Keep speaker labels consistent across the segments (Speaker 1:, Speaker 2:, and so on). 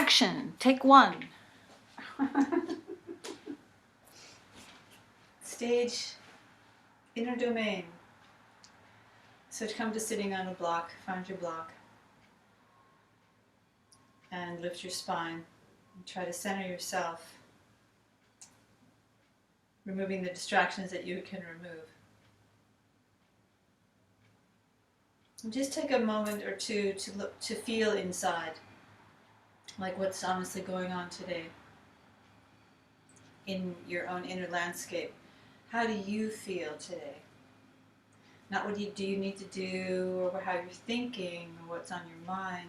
Speaker 1: Action. Take one.
Speaker 2: Stage inner domain. So to come to sitting on a block, find your block and lift your spine and try to center yourself, removing the distractions that you can remove. And just take a moment or two to look, to feel inside, like what's honestly going on today in your own inner landscape. How do you feel today? Not what do you need to do, or how you're thinking, or what's on your mind,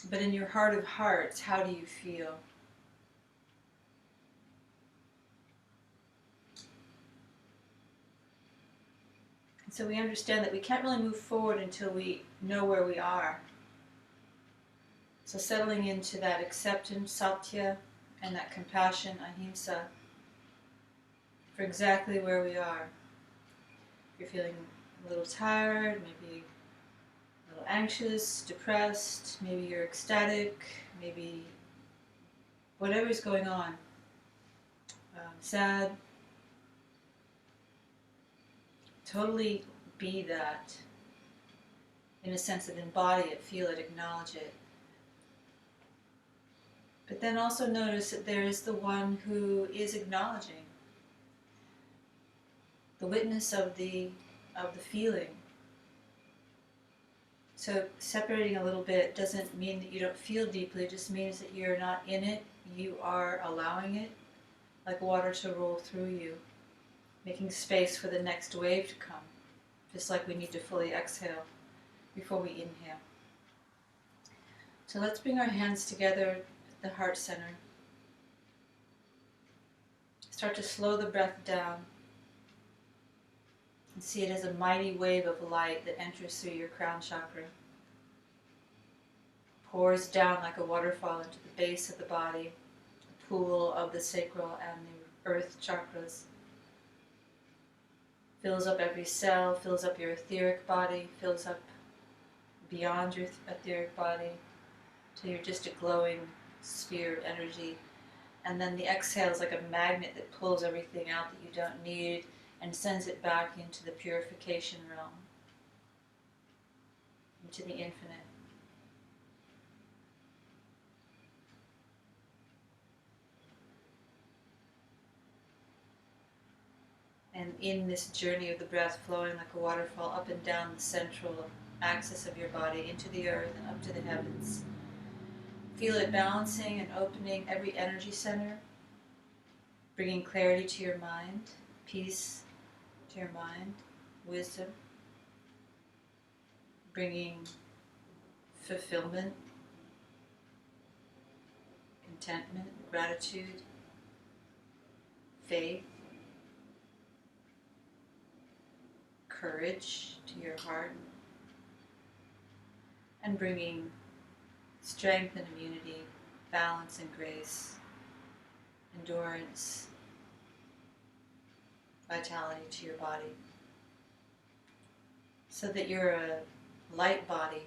Speaker 2: but in your heart of hearts, how do you feel? And so we understand that we can't really move forward until we know where we are. So settling into that acceptance, satya, and that compassion, ahimsa, for exactly where we are. If you're feeling a little tired, maybe a little anxious, depressed, maybe you're ecstatic, maybe whatever's going on, sad, totally be that, in a sense of embody it, feel it, acknowledge it. But then also notice that there is the one who is acknowledging, the witness of the feeling. So separating a little bit doesn't mean that you don't feel deeply, it just means that you're not in it, you are allowing it, like water to roll through you, making space for the next wave to come, just like we need to fully exhale before we inhale. So let's bring our hands together at the heart center. Start to slow the breath down and see it as a mighty wave of light that enters through your crown chakra. Pours down like a waterfall into the base of the body, a pool of the sacral and the earth chakras. Fills up every cell, fills up your etheric body, fills up beyond your etheric body, till you're just a glowing sphere of energy. And then the exhale is like a magnet that pulls everything out that you don't need and sends it back into the purification realm, into the infinite. And in this journey of the breath flowing like a waterfall up and down the central axis of your body, into the earth and up to the heavens, feel it balancing and opening every energy center, bringing clarity to your mind, peace to your mind, wisdom, bringing fulfillment, contentment, gratitude, faith, courage to your heart, and bringing strength and immunity, balance and grace, endurance, vitality to your body, so that you're a light body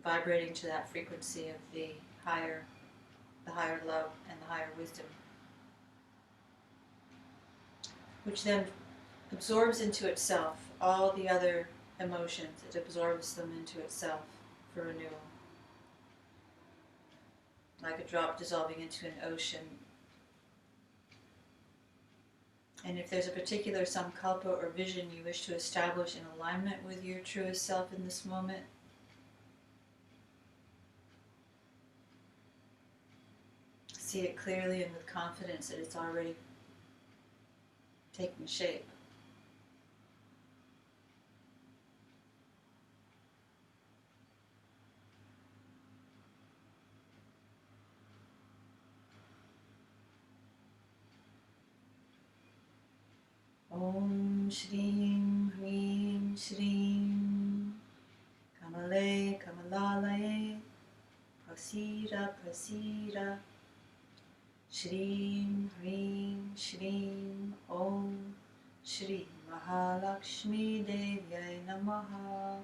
Speaker 2: vibrating to that frequency of the higher love and the higher wisdom, which then absorbs into itself all the other emotions. It absorbs them into itself for renewal. Like a drop dissolving into an ocean. And if there's a particular sankalpa or vision you wish to establish in alignment with your truest self in this moment, see it clearly and with confidence that it's already taking shape. Om Shrim Hrim Shrim Kamale Kamalalaye Prasira Prasira Shrim Hrim Shrim Om Shri Mahalakshmi Devyai Namaha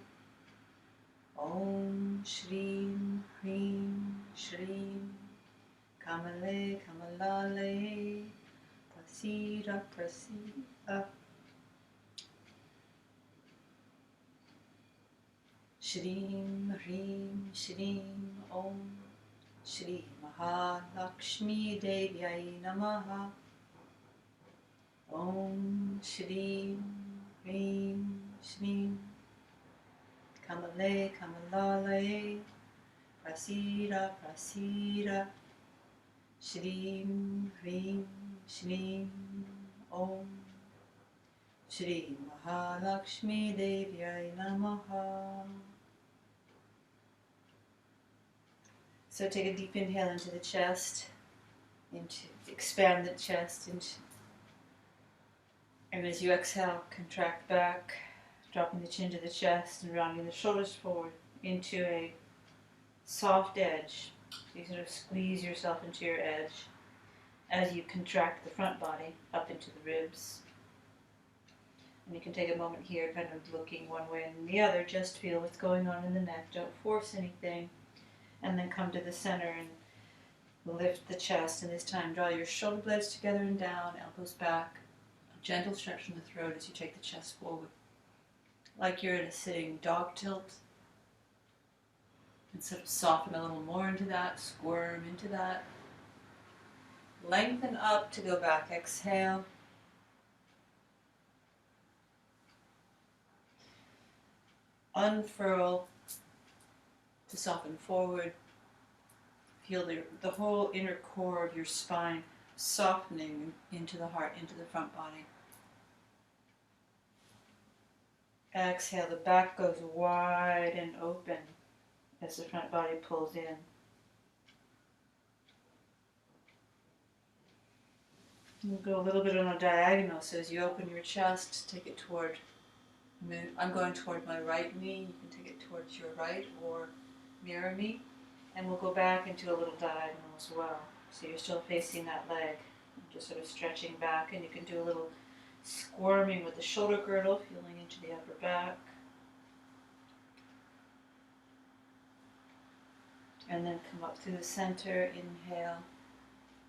Speaker 2: Om Shrim Hrim Shrim, Kamale, Kamalale, Prasida, Prasida. Shrim, Hrim, Shrim, Om, Shri Mahalakshmi Devyai Namaha. Om, Shrim, Hrim, Shrim, Kamale, Kamalale, Prasida, Prasida. Shrim, Hrim, Shrim, Om, Shri Mahalakshmi Devyai Namaha. So take a deep inhale into the chest, expand the chest, and as you exhale, contract back, dropping the chin to the chest and rounding the shoulders forward into a soft edge. So you sort of squeeze yourself into your edge as you contract the front body up into the ribs. And you can take a moment here kind of looking one way and the other, just feel what's going on in the neck, don't force anything, and then come to the center and lift the chest, and this time draw your shoulder blades together and down, elbows back, a gentle stretch from the throat as you take the chest forward, like you're in a sitting dog tilt, and sort of soften a little more into that, squirm into that, lengthen up to go back, exhale, unfurl to soften forward. Feel the whole inner core of your spine softening into the heart, into the front body. Exhale, the back goes wide and open as the front body pulls in. We'll go a little bit on a diagonal, so as you open your chest, take it toward, I'm going toward my right knee, you can take it towards your right or mirror me, and we'll go back into a little diagonal as well. So you're still facing that leg, just sort of stretching back, and you can do a little squirming with the shoulder girdle, feeling into the upper back. And then come up through the center, inhale.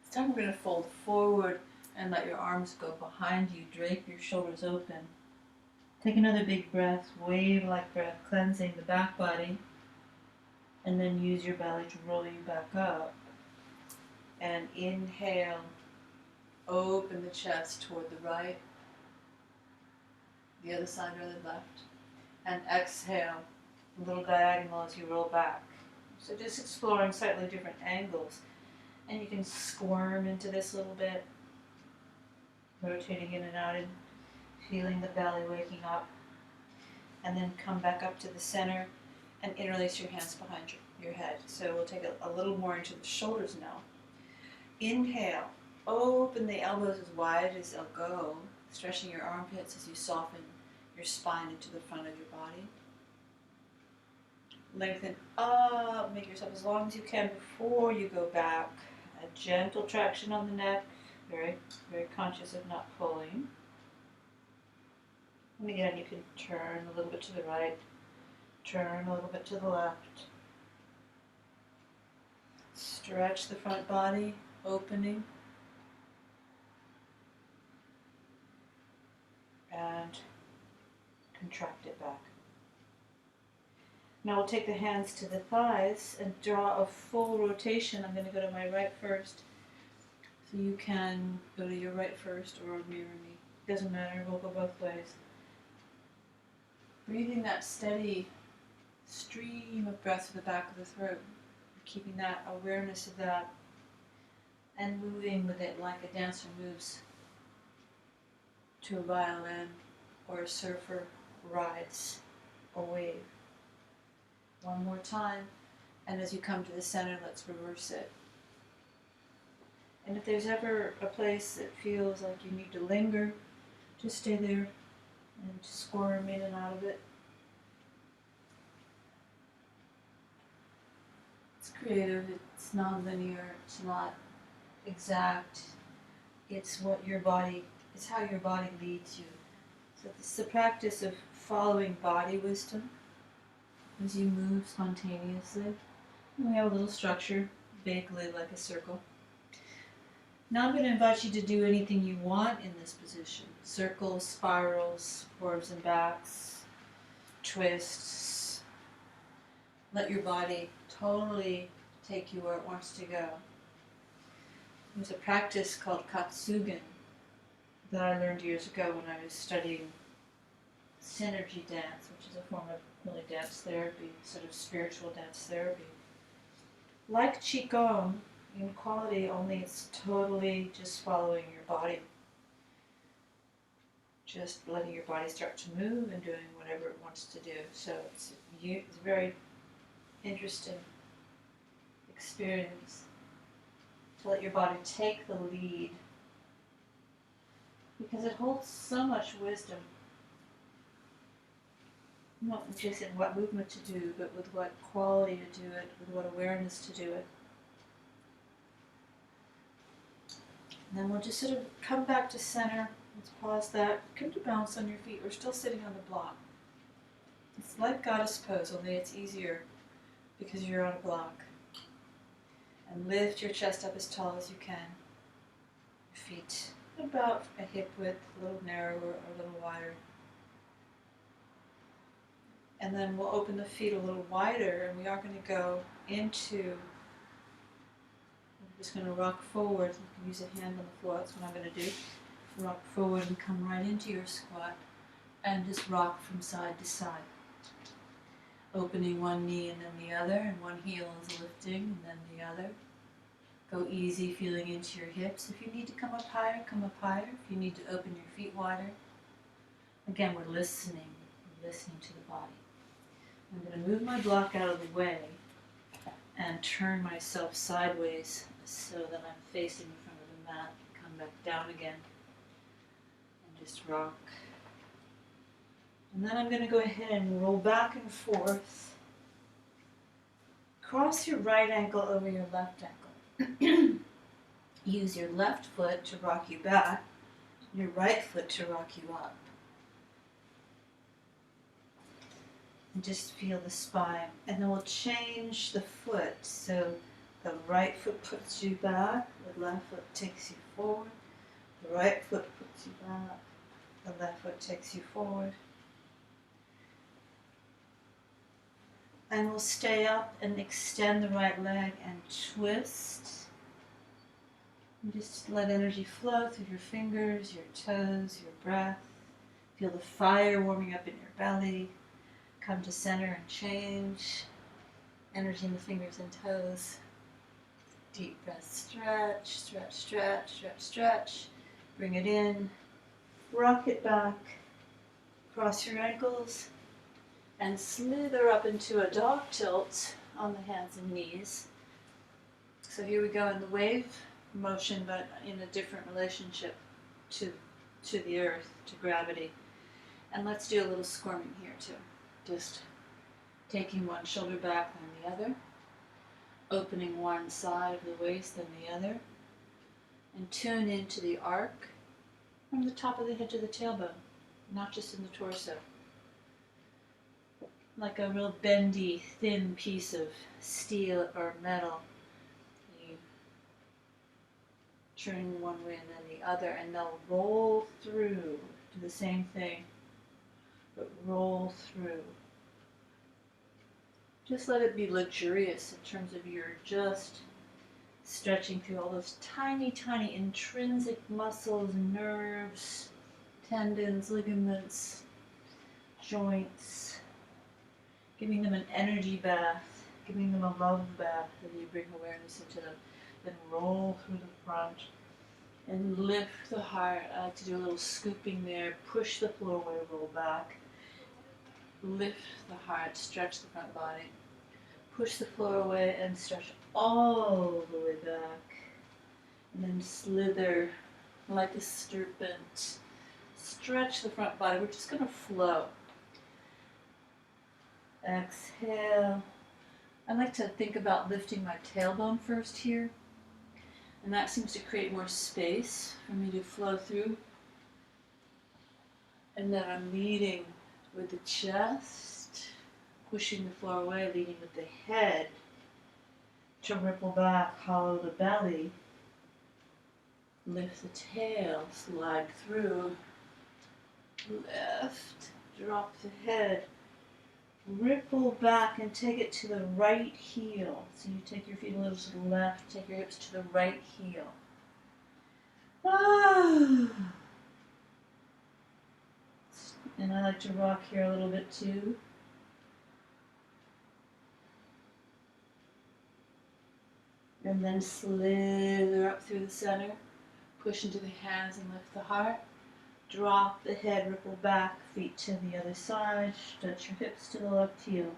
Speaker 2: This time we're going to fold forward and let your arms go behind you, drape your shoulders open. Take another big breath, wave-like breath, cleansing the back body, and then use your belly to roll you back up. And inhale, open the chest toward the right, the other side or the left, and exhale, a little diagonal as you roll back. So just exploring slightly different angles, and you can squirm into this a little bit, rotating in and out and feeling the belly waking up, and then come back up to the center and interlace your hands behind your head. So we'll take a little more into the shoulders now. Inhale, open the elbows as wide as they'll go, stretching your armpits as you soften your spine into the front of your body. Lengthen up, make yourself as long as you can before you go back. A gentle traction on the neck, very, very conscious of not pulling. And again, you can turn a little bit to the right, turn a little bit to the left. Stretch the front body, opening. And contract it back. Now we'll take the hands to the thighs and draw a full rotation. I'm going to go to my right first. So you can go to your right first or mirror me. Doesn't matter, we'll go both ways. Breathing that steady stream of breath to the back of the throat. Keeping that awareness of that and moving with it like a dancer moves to a violin or a surfer rides a wave. One more time, and as you come to the center, let's reverse it. And if there's ever a place that feels like you need to linger, just stay there and squirm in and out of it. It's creative, it's non-linear, it's not exact, it's what your body, it's how your body leads you. So it's the practice of following body wisdom as you move spontaneously. And we have a little structure vaguely like a circle. Now I'm going to invite you to do anything you want in this position. Circles, spirals, forwards and backs, twists. Let your body totally take you where it wants to go. There's a practice called Katsugen that I learned years ago when I was studying synergy dance, which is a form of really dance therapy, sort of spiritual dance therapy. Like Qigong, in quality, only it's totally just following your body. Just letting your body start to move and doing whatever it wants to do. So it's a very interesting experience to let your body take the lead, because it holds so much wisdom, not just in what movement to do, but with what quality to do it, with what awareness to do it. And then we'll just sort of come back to center. Let's pause that. Come to balance on your feet. We're still sitting on the block. It's like goddess pose, only it's easier because you're on a block. And lift your chest up as tall as you can. Feet about a hip width, a little narrower or a little wider. And then we'll open the feet a little wider, and we are going to go into, I'm just going to rock forward. You can use a hand on the floor, that's what I'm going to do. Rock forward and come right into your squat, and just rock from side to side. Opening one knee and then the other, and one heel is lifting and then the other. Go easy, feeling into your hips. If you need to come up higher, come up higher. If you need to open your feet wider. Again, we're listening to the body. I'm going to move my block out of the way and turn myself sideways so that I'm facing in front of the mat. Come back down again and just rock. And then I'm going to go ahead and roll back and forth. Cross your right ankle over your left ankle. Use your left foot to rock you back, your right foot to rock you up. And just feel the spine. And then we'll change the foot. So the right foot puts you back, the left foot takes you forward. The right foot puts you back, the left foot takes you forward. And we'll stay up and extend the right leg and twist. And just let energy flow through your fingers, your toes, your breath. Feel the fire warming up in your belly. Come to center and change. Energy in the fingers and toes. Deep breath, stretch, stretch, stretch, stretch, stretch. Bring it in. Rock it back. Cross your ankles. And slither up into a dog tilt on the hands and knees. So here we go in the wave motion, but in a different relationship to the earth, to gravity. And let's do a little squirming here too. Just taking one shoulder back then the other, opening one side of the waist then the other, and tune into the arc from the top of the head to the tailbone, not just in the torso. Like a real bendy, thin piece of steel or metal. You turn one way and then the other, and they'll roll through. Do the same thing, but roll through. Just let it be luxurious in terms of you're just stretching through all those tiny, tiny intrinsic muscles, nerves, tendons, ligaments, joints. Giving them an energy bath, giving them a love bath as you bring awareness into them. Then roll through the front and lift the heart. I like to do a little scooping there. Push the floor away, roll back. Lift the heart, stretch the front body. Push the floor away and stretch all the way back. And then slither like a serpent. Stretch the front body. We're just going to flow. Exhale. I like to think about lifting my tailbone first here. And that seems to create more space for me to flow through. And then I'm leading with the chest, pushing the floor away, leading with the head, to ripple back, hollow the belly. Lift the tail, slide through. Lift, drop the head. Ripple back and take it to the right heel. So you take your feet a little to the left, take your hips to the right heel. Ah. And I like to rock here a little bit too. And then slither up through the center. Push into the hands and lift the heart. Drop the head, ripple back, feet to the other side. Stretch your hips to the left heel.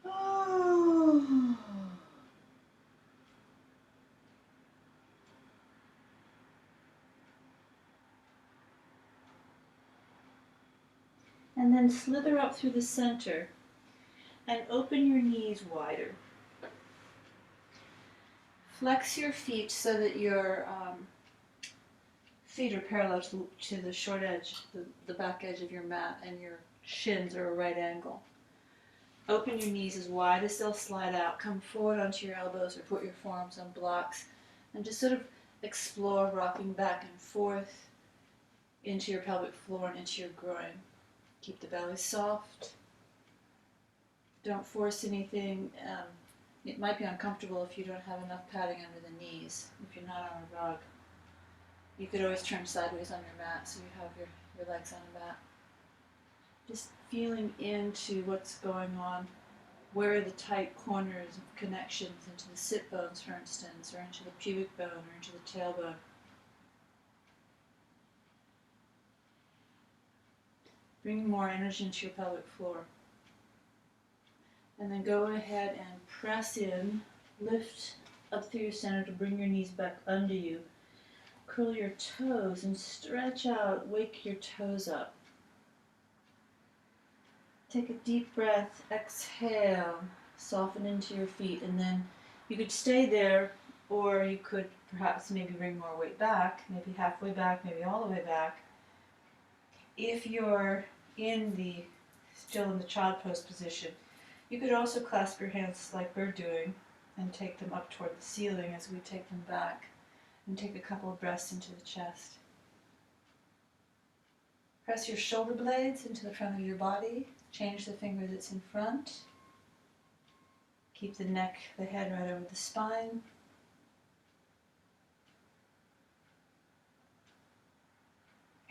Speaker 2: Oh. And then slither up through the center and open your knees wider. Flex your feet so that your feet are parallel to the short edge, the back edge of your mat, and your shins are a right angle. Open your knees as wide as they'll slide out. Come forward onto your elbows or put your forearms on blocks and just sort of explore rocking back and forth into your pelvic floor and into your groin. Keep the belly soft. Don't force anything. It might be uncomfortable if you don't have enough padding under the knees, if you're not on a rug. You could always turn sideways on your mat so you have your legs on the mat. Just feeling into what's going on. Where are the tight corners of connections into the sit bones, for instance, or into the pubic bone, or into the tailbone. Bring more energy into your pelvic floor. And then go ahead and press in, lift up through your center to bring your knees back under you. Curl your toes and stretch out, wake your toes up. Take a deep breath, exhale, soften into your feet, and then you could stay there, or you could perhaps maybe bring more weight back, maybe halfway back, maybe all the way back. If you're still in the child pose position, you could also clasp your hands like we're doing and take them up toward the ceiling as we take them back, and take a couple of breaths into the chest. Press your shoulder blades into the front of your body. Change the finger that's in front. Keep the neck, the head right over the spine.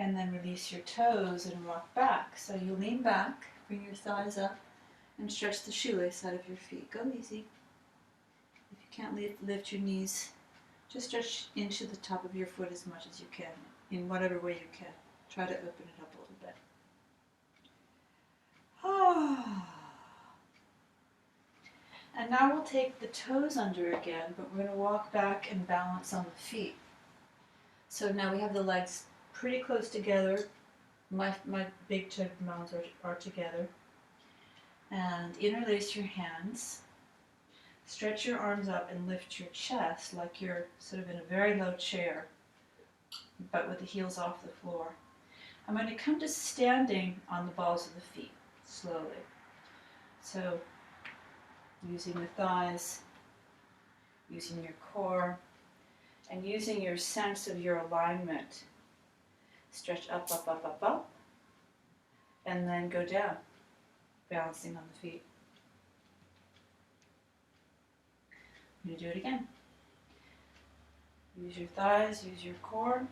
Speaker 2: And then release your toes and rock back. So you lean back, bring your thighs up, and stretch the shoelace out of your feet. Go easy. If you can't lift your knees, just stretch into the top of your foot as much as you can, in whatever way you can. Try to open it up a little bit. And now we'll take the toes under again, but we're going to walk back and balance on the feet. So now we have the legs pretty close together. My big toe mounds are together. And interlace your hands. Stretch your arms up and lift your chest like you're sort of in a very low chair, but with the heels off the floor. I'm going to come to standing on the balls of the feet, slowly. So, using the thighs, using your core, and using your sense of your alignment. Stretch up, up, up, up, up, and then go down, balancing on the feet. I'm going to do it again. Use your thighs, use your core.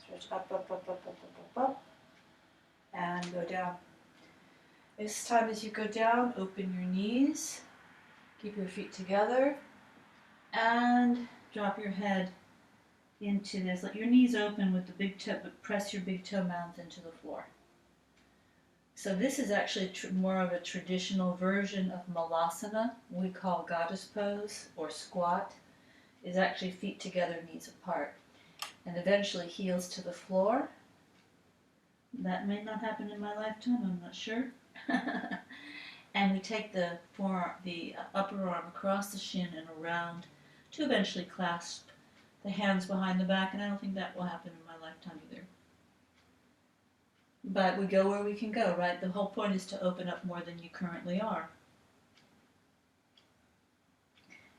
Speaker 2: Stretch up, up, up, up, up, up, up, up, and go down. This time as you go down, open your knees, keep your feet together, and drop your head into this. Let your knees open with the big toe, but press your big toe mounds into the floor. So this is actually more of a traditional version of malasana, we call goddess pose or squat. Is actually feet together, knees apart, and eventually heels to the floor. That may not happen in my lifetime, I'm not sure. And we take the upper arm across the shin and around to eventually clasp the hands behind the back, and I don't think that will happen in my lifetime either. But we go where we can go, right? The whole point is to open up more than you currently are.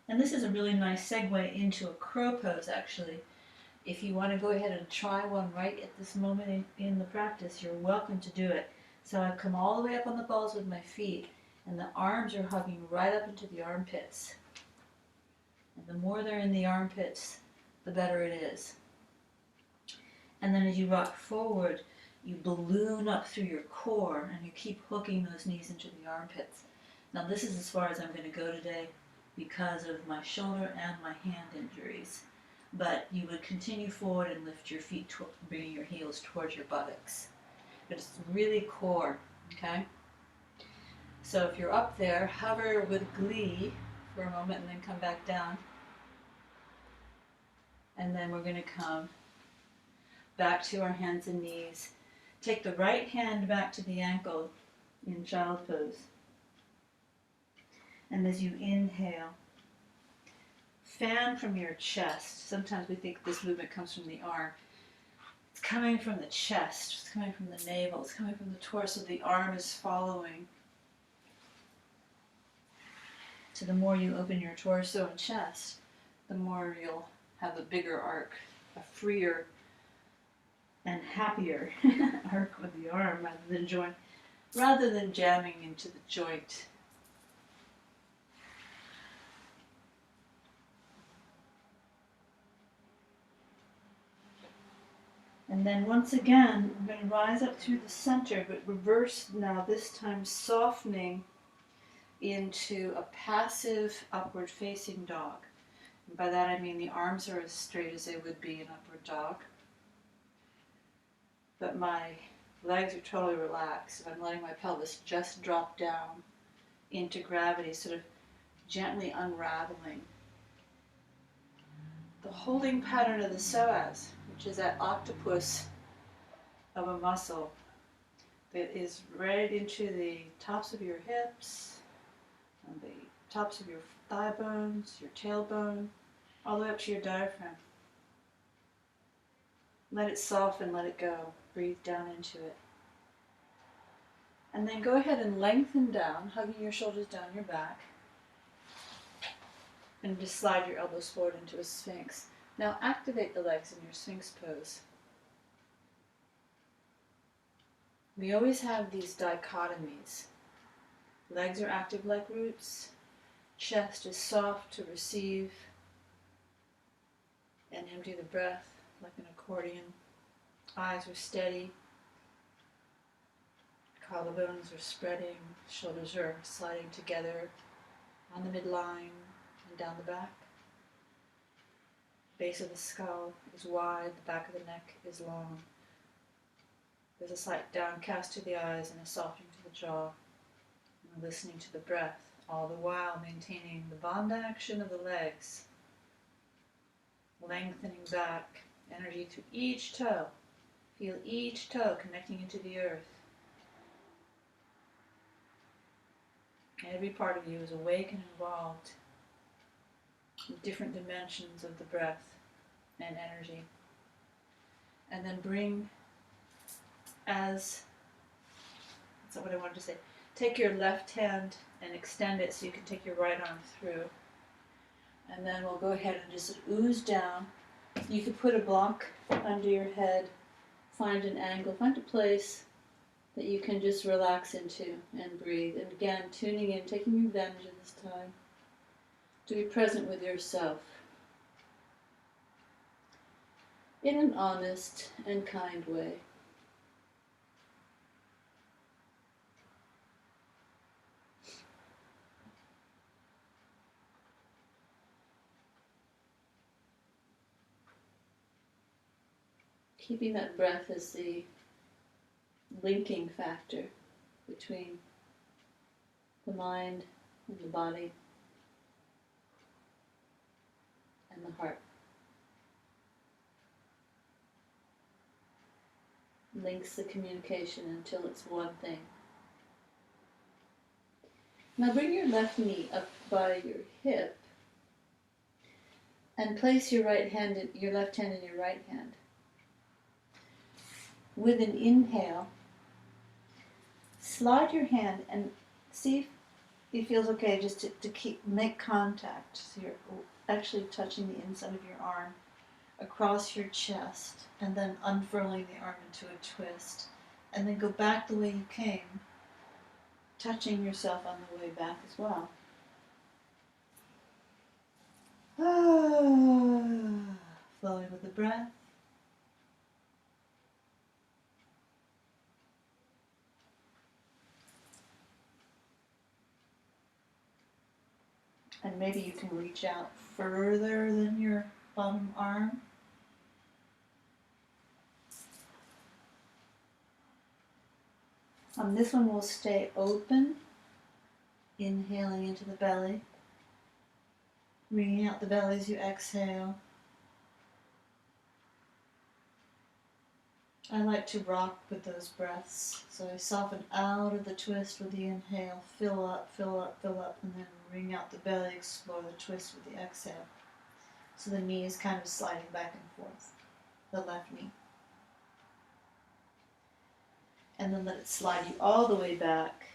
Speaker 2: And this is a really nice segue into a crow pose, actually. If you want to go ahead and try one right at this moment in the practice, you're welcome to do it. So I come all the way up on the balls with my feet, and the arms are hugging right up into the armpits. And the more they're in the armpits, the better it is. And then as you rock forward, you balloon up through your core, and you keep hooking those knees into the armpits. Now this is as far as I'm going to go today because of my shoulder and my hand injuries. But you would continue forward and lift your feet, bringing your heels towards your buttocks. But it's really core, okay? So if you're up there, hover with glee for a moment and then come back down. And then we're going to come back to our hands and knees. Take the right hand back to the ankle in child pose. And as you inhale, fan from your chest. Sometimes we think this movement comes from the arm. It's coming from the chest. It's coming from the navel. It's coming from the torso. The arm is following. So the more you open your torso and chest, the more you'll have a bigger arc, a freer and happier arc with the arm rather than jamming into the joint. And then once again, we're going to rise up through the center, but reverse now, this time softening into a passive upward facing dog. And by that I mean the arms are as straight as they would be in upward dog. But my legs are totally relaxed. I'm letting my pelvis just drop down into gravity, sort of gently unraveling. The holding pattern of the psoas, which is that octopus of a muscle that is right into the tops of your hips, and the tops of your thigh bones, your tailbone, all the way up to your diaphragm. Let it soften, let it go. Breathe down into it. And then go ahead and lengthen down, hugging your shoulders down your back. And just slide your elbows forward into a sphinx. Now activate the legs in your sphinx pose. We always have these dichotomies. Legs are active like roots. Chest is soft to receive and empty the breath like an accordion. Eyes are steady. Collarbones are spreading. Shoulders are sliding together on the midline and down the back. Base of the skull is wide. The back of the neck is long. There's a slight downcast to the eyes and a softening to the jaw. And listening to the breath, all the while maintaining the bond action of the legs. Lengthening back, energy through each toe. Feel each toe connecting into the earth. Every part of you is awake and involved in different dimensions of the breath and energy. And then that's not what I wanted to say. Take your left hand and extend it so you can take your right arm through. And then we'll go ahead and just ooze down. You could put a block under your head, find an angle, find a place that you can just relax into and breathe. And again, tuning in, taking advantage of this time to be present with yourself in an honest and kind way. Keeping that breath as the linking factor between the mind and the body and the heart. Links the communication until it's one thing. Now bring your left knee up by your hip and place your left hand in your right hand. With an inhale, slide your hand and see if it feels okay just to make contact. So you're actually touching the inside of your arm across your chest and then unfurling the arm into a twist. And then go back the way you came, touching yourself on the way back as well. Flowing with the breath. And maybe you can reach out further than your bottom arm. This one will stay open, inhaling into the belly, bringing out the belly as you exhale. I like to rock with those breaths, so I soften out of the twist with the inhale, fill up, fill up, fill up, and then bring out the belly, explore the twist with the exhale. So the knee is kind of sliding back and forth, the left knee. And then let it slide you all the way back.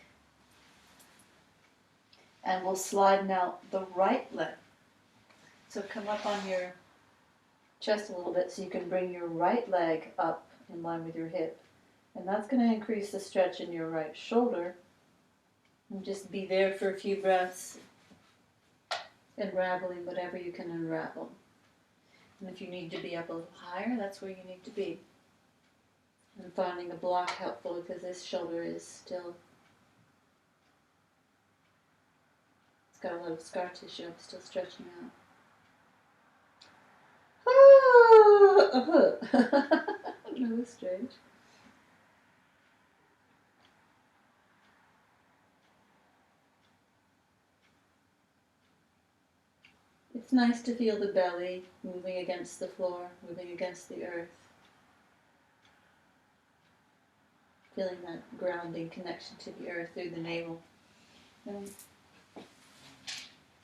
Speaker 2: And we'll slide now the right leg. So come up on your chest a little bit so you can bring your right leg up in line with your hip. And that's going to increase the stretch in your right shoulder. And just be there for a few breaths, unraveling whatever you can unravel. And if you need to be up a little higher, that's where you need to be. And finding a block helpful because this shoulder is still, it's got a lot of scar tissue. I'm still stretching out. That was strange. It's nice to feel the belly moving against the floor, moving against the earth. Feeling that grounding connection to the earth through the navel. And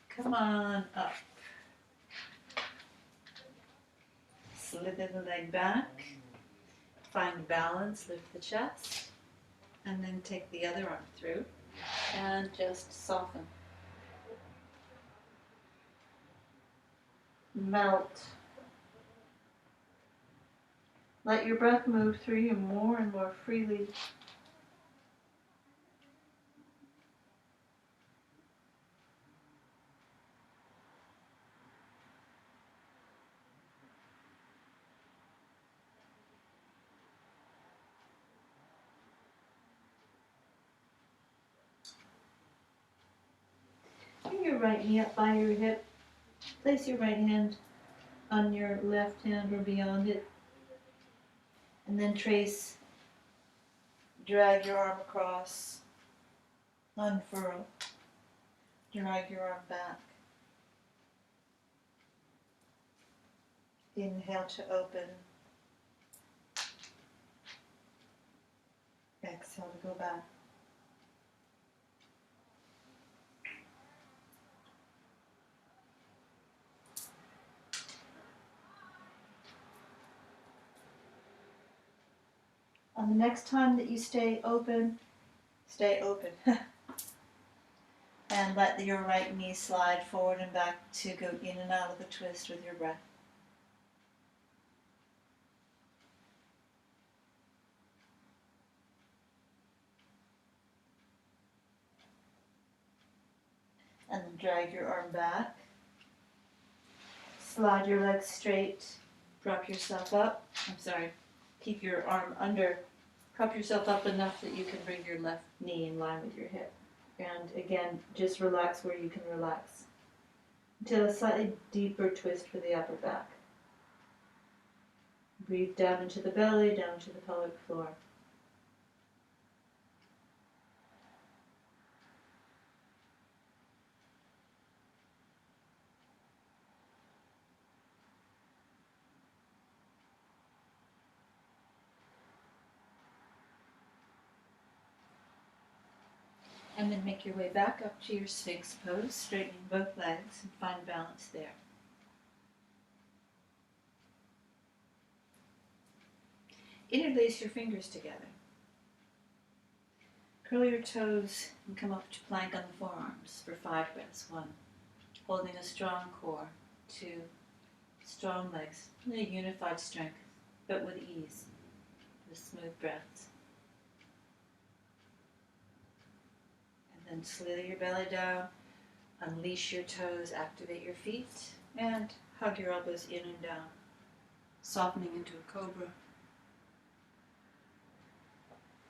Speaker 2: come on up. Slither the leg back. Find balance, lift the chest. And then take the other arm through. And just soften. Melt. Let your breath move through you more and more freely. Bring your right knee up by your hip. Place your right hand on your left hand or beyond it. And then trace, drag your arm across, unfurl, drag your arm back. Inhale to open, exhale to go back. On the next time that you stay open. And let your right knee slide forward and back to go in and out of the twist with your breath. And then drag your arm back. Slide your legs straight. Prop yourself up. Keep your arm under. Prop yourself up enough that you can bring your left knee in line with your hip. And again, just relax where you can relax. Until a slightly deeper twist for the upper back. Breathe down into the belly, down to the pelvic floor. And then make your way back up to your Sphinx pose, straightening both legs and find balance there. Interlace your fingers together. Curl your toes and come up to plank on the forearms for 5 breaths. 1, holding a strong core. 2, strong legs, really unified strength, but with ease, with smooth breaths. And then slither your belly down, unleash your toes, activate your feet, and hug your elbows in and down, softening into a cobra.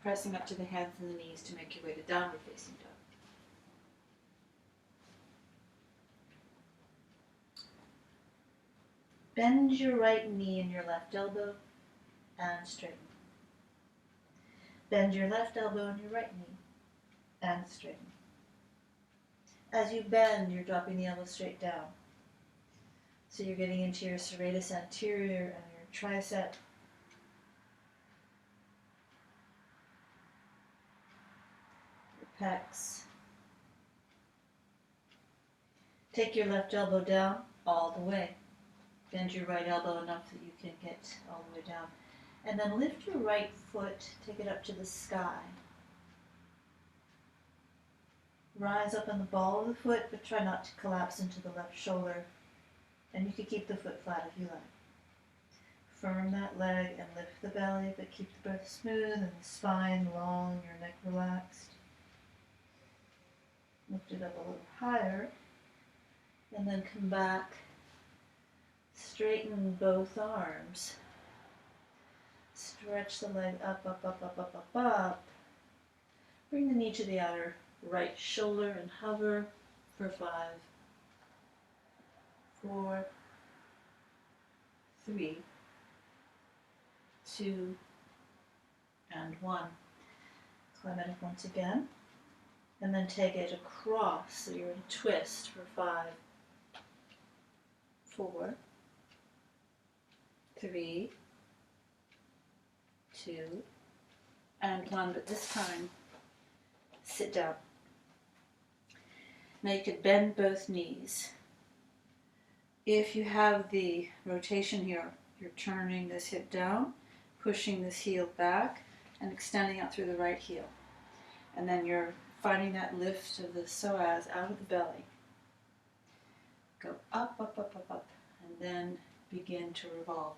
Speaker 2: Pressing up to the hands and the knees to make your way to downward facing dog. Bend your right knee and your left elbow and straighten. Bend your left elbow and your right knee and straighten. As you bend, you're dropping the elbow straight down. So you're getting into your serratus anterior and your tricep. Your pecs. Take your left elbow down all the way. Bend your right elbow enough that you can get all the way down. And then lift your right foot, take it up to the sky. Rise up on the ball of the foot, but try not to collapse into the left shoulder. And you can keep the foot flat if you like. Firm that leg and lift the belly, but keep the breath smooth and the spine long, your neck relaxed. Lift it up a little higher. And then come back. Straighten both arms. Stretch the leg up, up, up, up, up, up, up. Bring the knee to the outer right shoulder and hover for 5, 4, 3, 2, and 1. Climb it up once again. And then take it across, so you're in a twist for 5, 4, 3, 2, and 1, but this time, sit down. Now you could bend both knees. If you have the rotation here, you're turning this hip down, pushing this heel back, and extending out through the right heel. And then you're finding that lift of the psoas out of the belly. Go up, up, up, up, up, and then begin to revolve.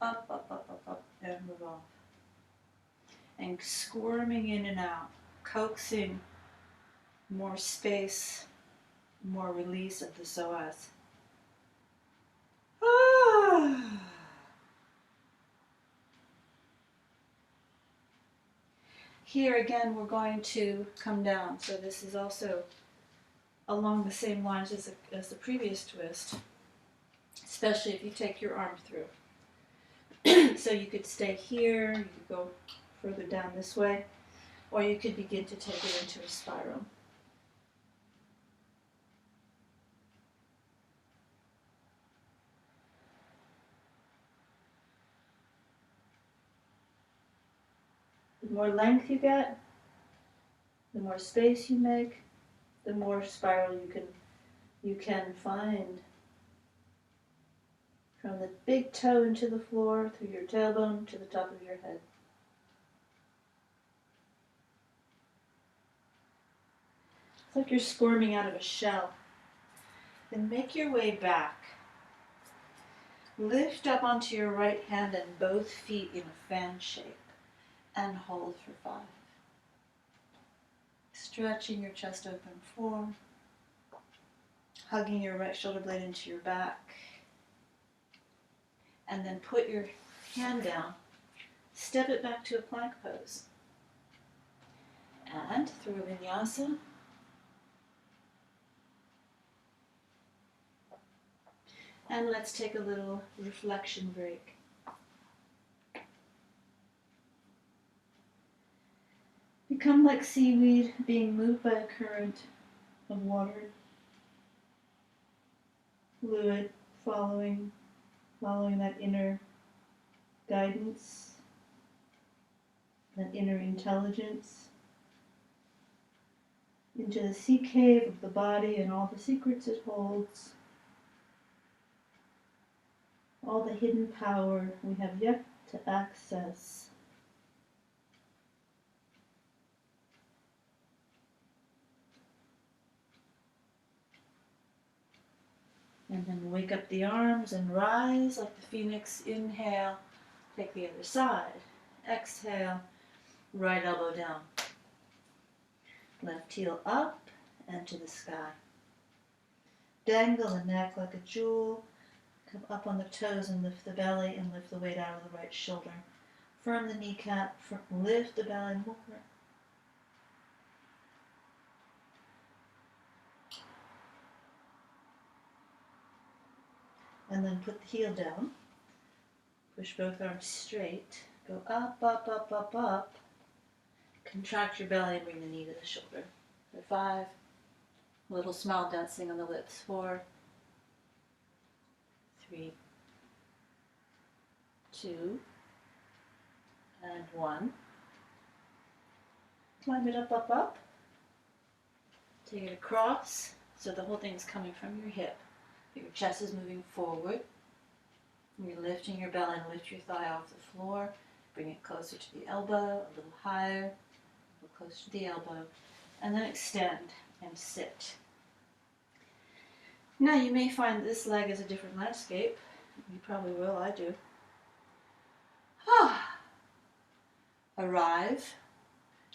Speaker 2: Up, up, up, up, up, and revolve. And squirming in and out, coaxing more space, more release of the psoas. Ah. Here again, we're going to come down. So this is also along the same lines as the previous twist, especially if you take your arm through. So you could stay here, you could go further down this way, or you could begin to take it into a spiral. The more length you get, the more space you make, the more spiral you can find. From the big toe into the floor, through your tailbone to the top of your head. It's like you're squirming out of a shell. Then make your way back. Lift up onto your right hand and both feet in a fan shape. And hold for 5. Stretching your chest open 4. Hugging your right shoulder blade into your back. And then put your hand down. Step it back to a plank pose. And through a vinyasa. And let's take a little reflection break. Become like seaweed being moved by a current of water. Fluid, following that inner guidance, that inner intelligence, into the sea cave of the body and all the secrets it holds, all the hidden power we have yet to access. And then wake up the arms and rise like the phoenix. Inhale, take the other side. Exhale, right elbow down. Left heel up and to the sky. Dangle the neck like a jewel. Come up on the toes and lift the belly and lift the weight out of the right shoulder. Firm the kneecap, lift the belly more. And then put the heel down. Push both arms straight. Go up, up, up, up, up. Contract your belly and bring the knee to the shoulder. For 5. A little smile dancing on the lips. 4, 3, 2, and 1. Climb it up, up, up. Take it across so the whole thing's coming from your hip. Your chest is moving forward. You're lifting your belly and lift your thigh off the floor. Bring it closer to the elbow, a little higher, a little closer to the elbow, and then extend and sit. Now you may find this leg is a different landscape. You probably will, I do. Arrive,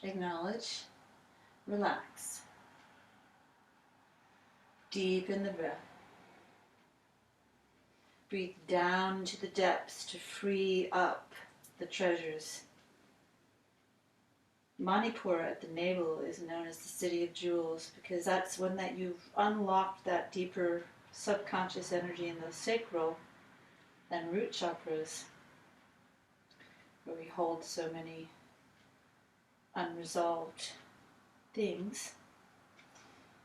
Speaker 2: acknowledge, relax. Deepen the breath. Breathe down into the depths to free up the treasures. Manipur at the navel is known as the city of jewels because that's when that you've unlocked that deeper subconscious energy in the sacral and root chakras, where we hold so many unresolved things.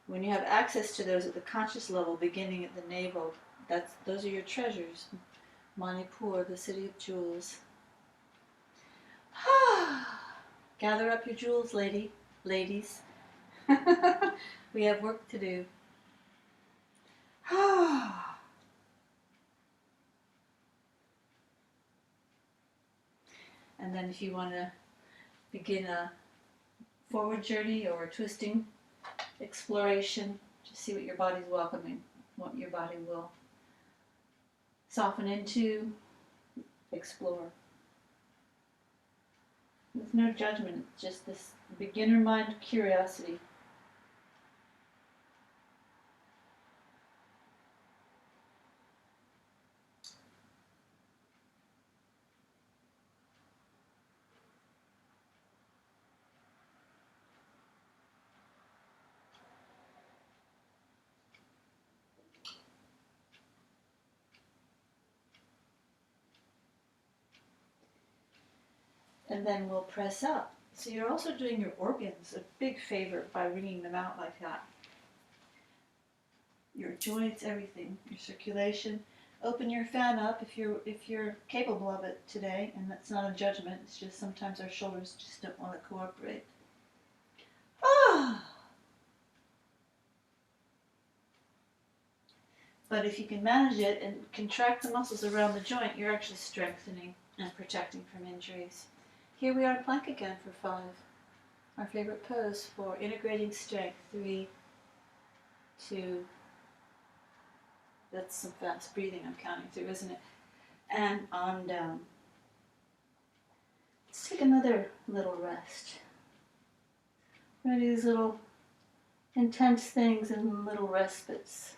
Speaker 2: When you have access to those at the conscious level, beginning at the navel, those are your treasures. Manipur, the city of jewels. Gather up your jewels, ladies. We have work to do. And then if you want to begin a forward journey or a twisting exploration, just see what your body's welcoming, what your body will soften into, explore. There's no judgment, it's just this beginner mind curiosity. And then we'll press up. So you're also doing your organs a big favor by wringing them out like that. Your joints, everything, your circulation. Open your fan up if you're capable of it today, and that's not a judgment. It's just sometimes our shoulders just don't want to cooperate. But if you can manage it and contract the muscles around the joint, you're actually strengthening and protecting from injuries. Here we are in plank again for 5. Our favorite pose for integrating strength. 3, 2, that's some fast breathing I'm counting through, isn't it? And on down. Let's take another little rest. We're going to do these little intense things in little respites.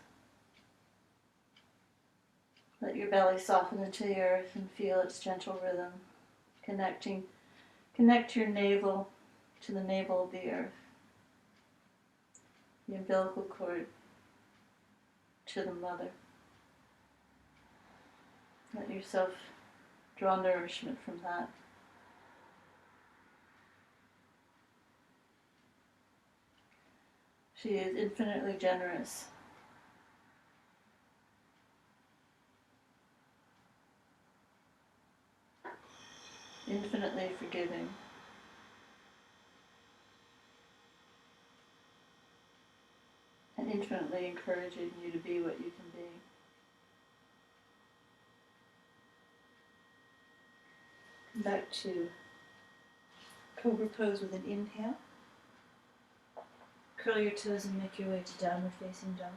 Speaker 2: Let your belly soften into the earth and feel its gentle rhythm. Connect your navel to the navel of the earth. The umbilical cord to the mother. Let yourself draw nourishment from that. She is infinitely generous. Infinitely forgiving. And infinitely encouraging you to be what you can be. Come back to cobra pose with an inhale. Curl your toes and make your way to downward facing dog.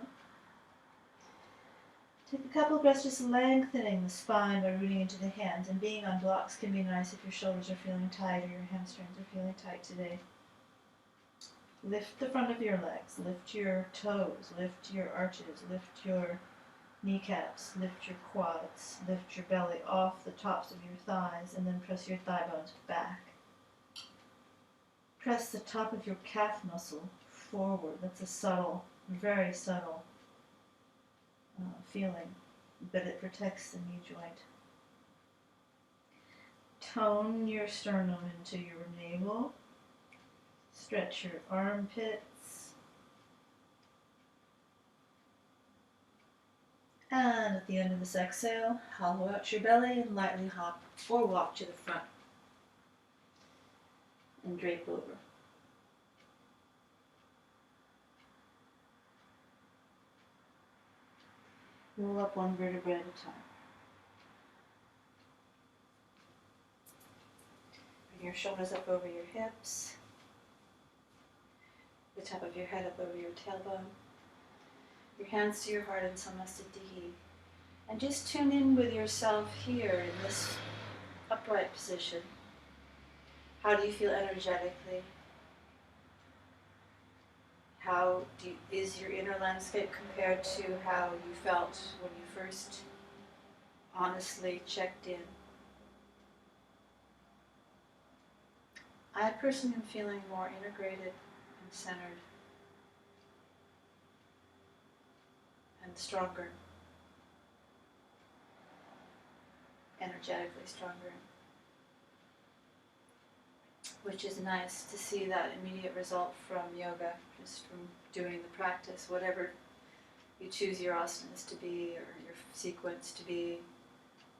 Speaker 2: Take a couple of breaths just lengthening the spine by rooting into the hands, and being on blocks can be nice if your shoulders are feeling tight or your hamstrings are feeling tight today. Lift the front of your legs, lift your toes, lift your arches, lift your kneecaps, lift your quads, lift your belly off the tops of your thighs, and then press your thigh bones back. Press the top of your calf muscle forward. That's a subtle, very subtle feeling, but it protects the knee joint. Tone your sternum into your navel. Stretch your armpits. And at the end of this exhale, hollow out your belly and lightly hop or walk to the front and drape over. Roll up one vertebra at a time. Bring your shoulders up over your hips, the top of your head up over your tailbone, your hands to your heart in Samastitihi. And just tune in with yourself here in this upright position. How do you feel energetically? How is your inner landscape compared to how you felt when you first honestly checked in? I personally am feeling more integrated and centered and stronger, energetically stronger, which is nice to see that immediate result from yoga, just from doing the practice, whatever you choose your asanas to be or your sequence to be.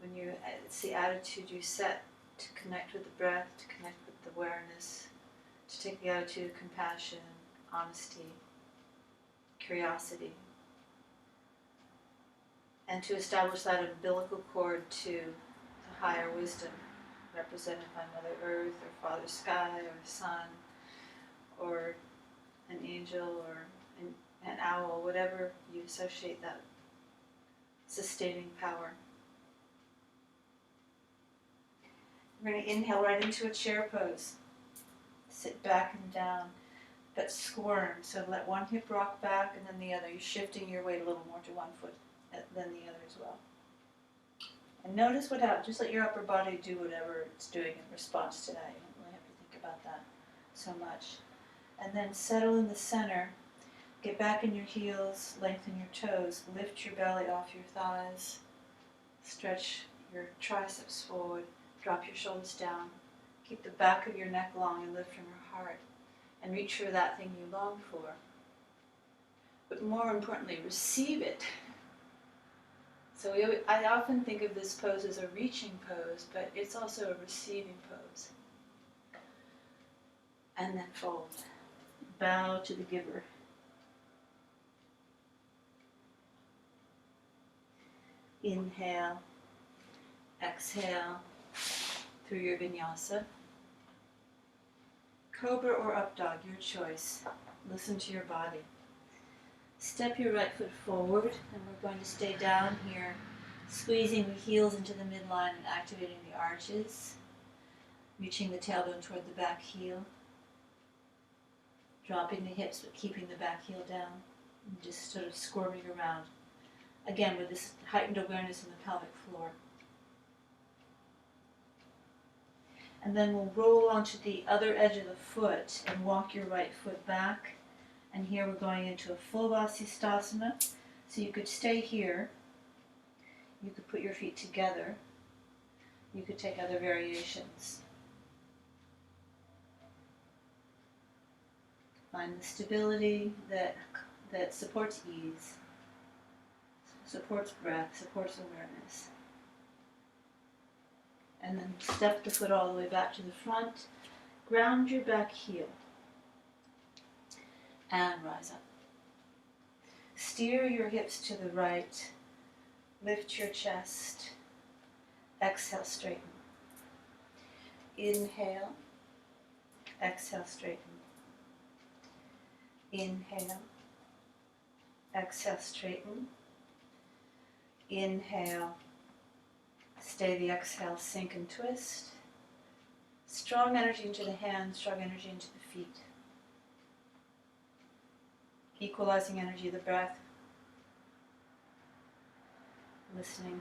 Speaker 2: When you, it's the attitude you set to connect with the breath, to connect with the awareness, to take the attitude of compassion, honesty, curiosity, and to establish that umbilical cord to the higher wisdom represented by Mother Earth or Father Sky or Sun or an angel or an owl, whatever you associate that sustaining power. We're going to inhale right into a chair pose. Sit back and down, but squirm. So let one hip rock back and then the other. You're shifting your weight a little more to one foot than the other as well. And notice what happens. Just let your upper body do whatever it's doing in response to that. You don't really have to think about that so much. And then settle in the center. Get back in your heels, lengthen your toes, lift your belly off your thighs, stretch your triceps forward, drop your shoulders down. Keep the back of your neck long and lift from your heart. And reach for that thing you long for. But more importantly, receive it. So I often think of this pose as a reaching pose, but it's also a receiving pose. And then fold. Bow to the giver. Inhale, exhale through your vinyasa. Cobra or up dog, your choice. Listen to your body. Step your right foot forward, and we're going to stay down here, squeezing the heels into the midline and activating the arches, reaching the tailbone toward the back heel, dropping the hips but keeping the back heel down, and just sort of squirming around. Again, with this heightened awareness in the pelvic floor. And then we'll roll onto the other edge of the foot and walk your right foot back. And here we're going into a full Vasisthasana. So you could stay here. You could put your feet together. You could take other variations. Find the stability that supports ease, supports breath, supports awareness. And then step the foot all the way back to the front. Ground your back heel. And rise up. Steer your hips to the right. Lift your chest. Exhale, straighten. Inhale. Exhale, straighten. Inhale. Exhale, straighten. Inhale, stay the exhale, sink and twist. Strong energy into the hands, strong energy into the feet. Equalizing energy of the breath. Listening.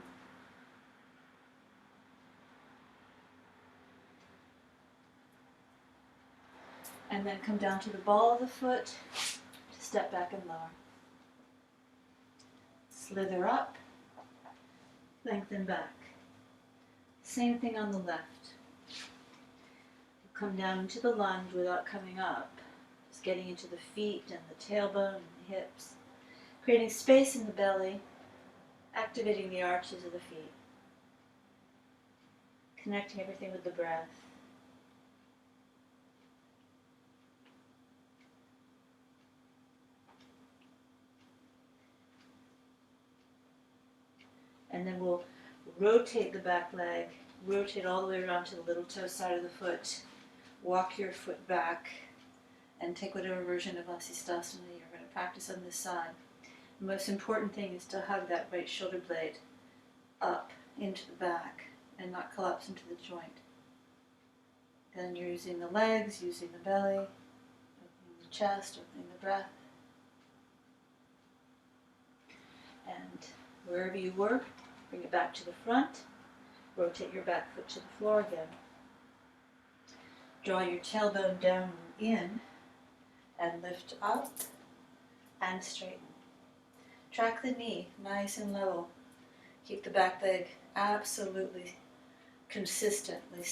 Speaker 2: And then come down to the ball of the foot to step back and lower. Slither up, lengthen back. Same thing on the left. Come down into the lunge without coming up. Just getting into the feet and the tailbone and the hips. Creating space in the belly, activating the arches of the feet. Connecting everything with the breath. And then we'll rotate the back leg, rotate all the way around to the little toe side of the foot. Walk your foot back and take whatever version of Vasisthasana you're going to practice on this side. The most important thing is to hug that right shoulder blade up into the back and not collapse into the joint. Then you're using the legs, using the belly, opening the chest, opening the breath. And wherever you were, bring it back to the front. Rotate your back foot to the floor again. Draw your tailbone down and in, and lift up and straighten. Track the knee nice and level. Keep the back leg absolutely consistently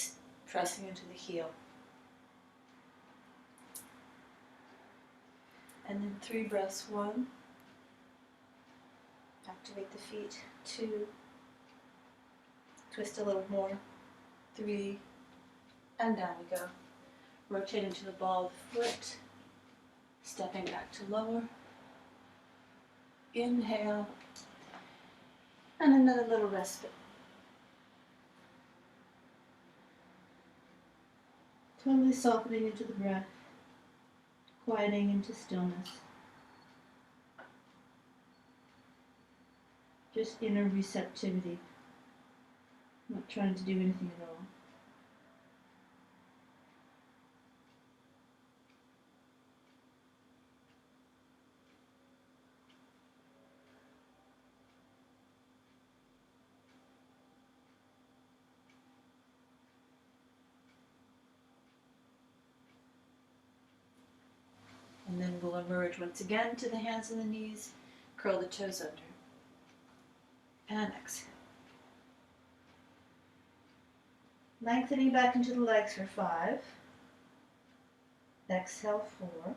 Speaker 2: pressing into the heel. And then 3 breaths. 1. Activate the feet. 2. Twist a little more. 3. And down we go. Rotate into the ball of the foot. Stepping back to lower. Inhale. And another little respite. Totally softening into the breath. Quieting into stillness. Just inner receptivity. Not trying to do anything at all. And then we'll emerge once again to the hands and the knees. Curl the toes under. And exhale. Lengthening back into the legs for 5. Exhale 4.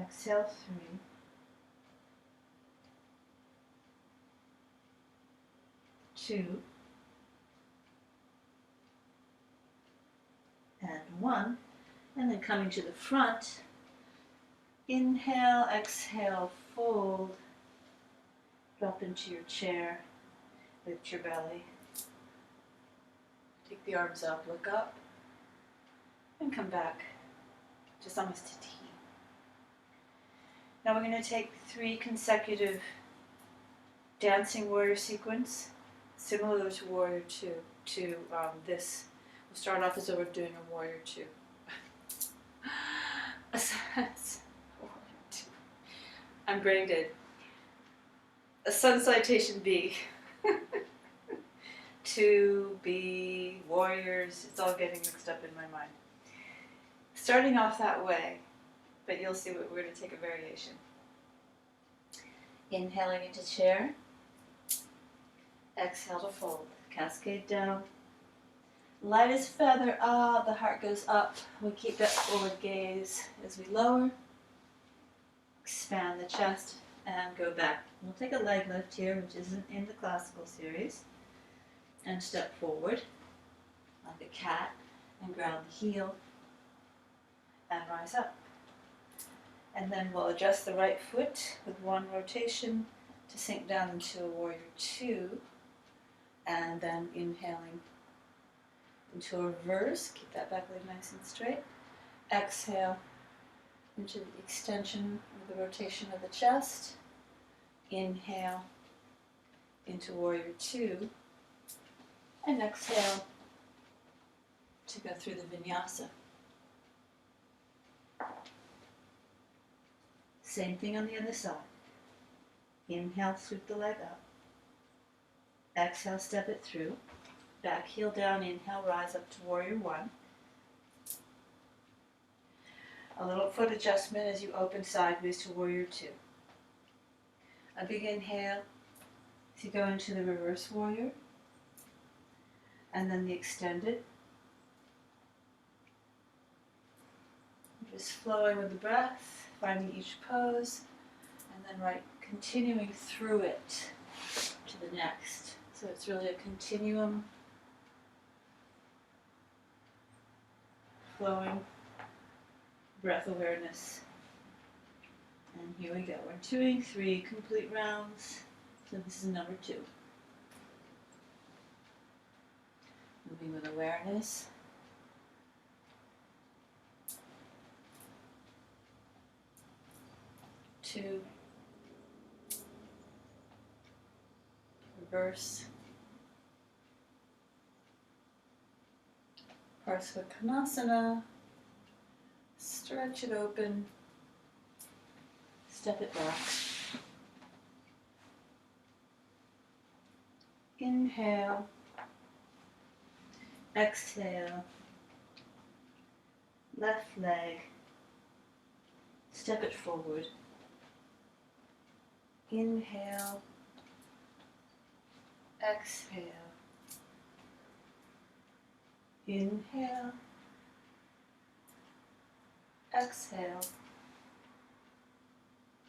Speaker 2: Exhale 3. Two. And 1. And then coming to the front. Inhale, exhale, fold. Drop into your chair. Lift your belly. Take the arms up, look up. And come back to Samastiti. Now we're going to take 3 consecutive dancing warrior sequence, similar to warrior 2, to this. We'll start off as though we're doing a warrior 2. I'm brain dead. A sun salutation B. 2 B, warriors, it's all getting mixed up in my mind. Starting off that way, but you'll see we're going to take a variation. Inhaling into chair. Exhale to fold. Cascade down. Light as feather. The heart goes up. We keep that forward gaze as we lower. Expand the chest and go back. We'll take a leg lift here, which isn't in the classical series. And step forward like a cat and ground the heel and rise up. And then we'll adjust the right foot with 1 rotation to sink down into a warrior 2, and then inhaling into a reverse. Keep that back leg nice and straight. Exhale into the extension of the rotation of the chest. Inhale into Warrior Two, and exhale to go through the Vinyasa. Same thing on the other side. Inhale, sweep the leg up. Exhale, step it through. Back heel down, inhale, rise up to Warrior One. A little foot adjustment as you open sideways to Warrior Two. A big inhale as you go into the reverse warrior. And then the extended. Just flowing with the breath, finding each pose, and then continuing through it to the next. So it's really a continuum, flowing breath awareness. And here we go. We're doing 3 complete rounds. So this is number 2. Moving with awareness. 2. Reverse. Parsvakonasana. Stretch it open. Step it back. Inhale. Exhale. Left leg. Step it forward. Inhale. Exhale. Inhale. Exhale.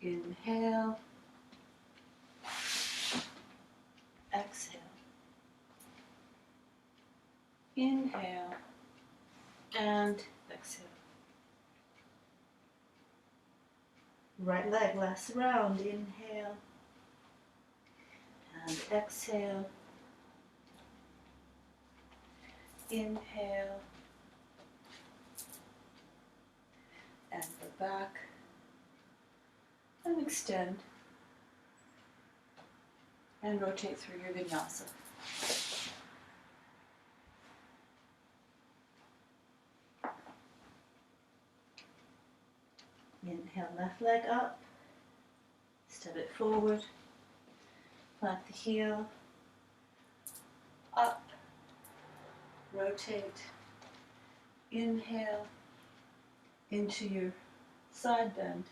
Speaker 2: Inhale. Exhale. Inhale. And exhale. Right leg, last round. Inhale. And exhale. Inhale. And go back. And extend. And rotate through your Vinyasa. Inhale, left leg up. Step it forward. Plant the heel. Up. Rotate. Inhale into your side bend.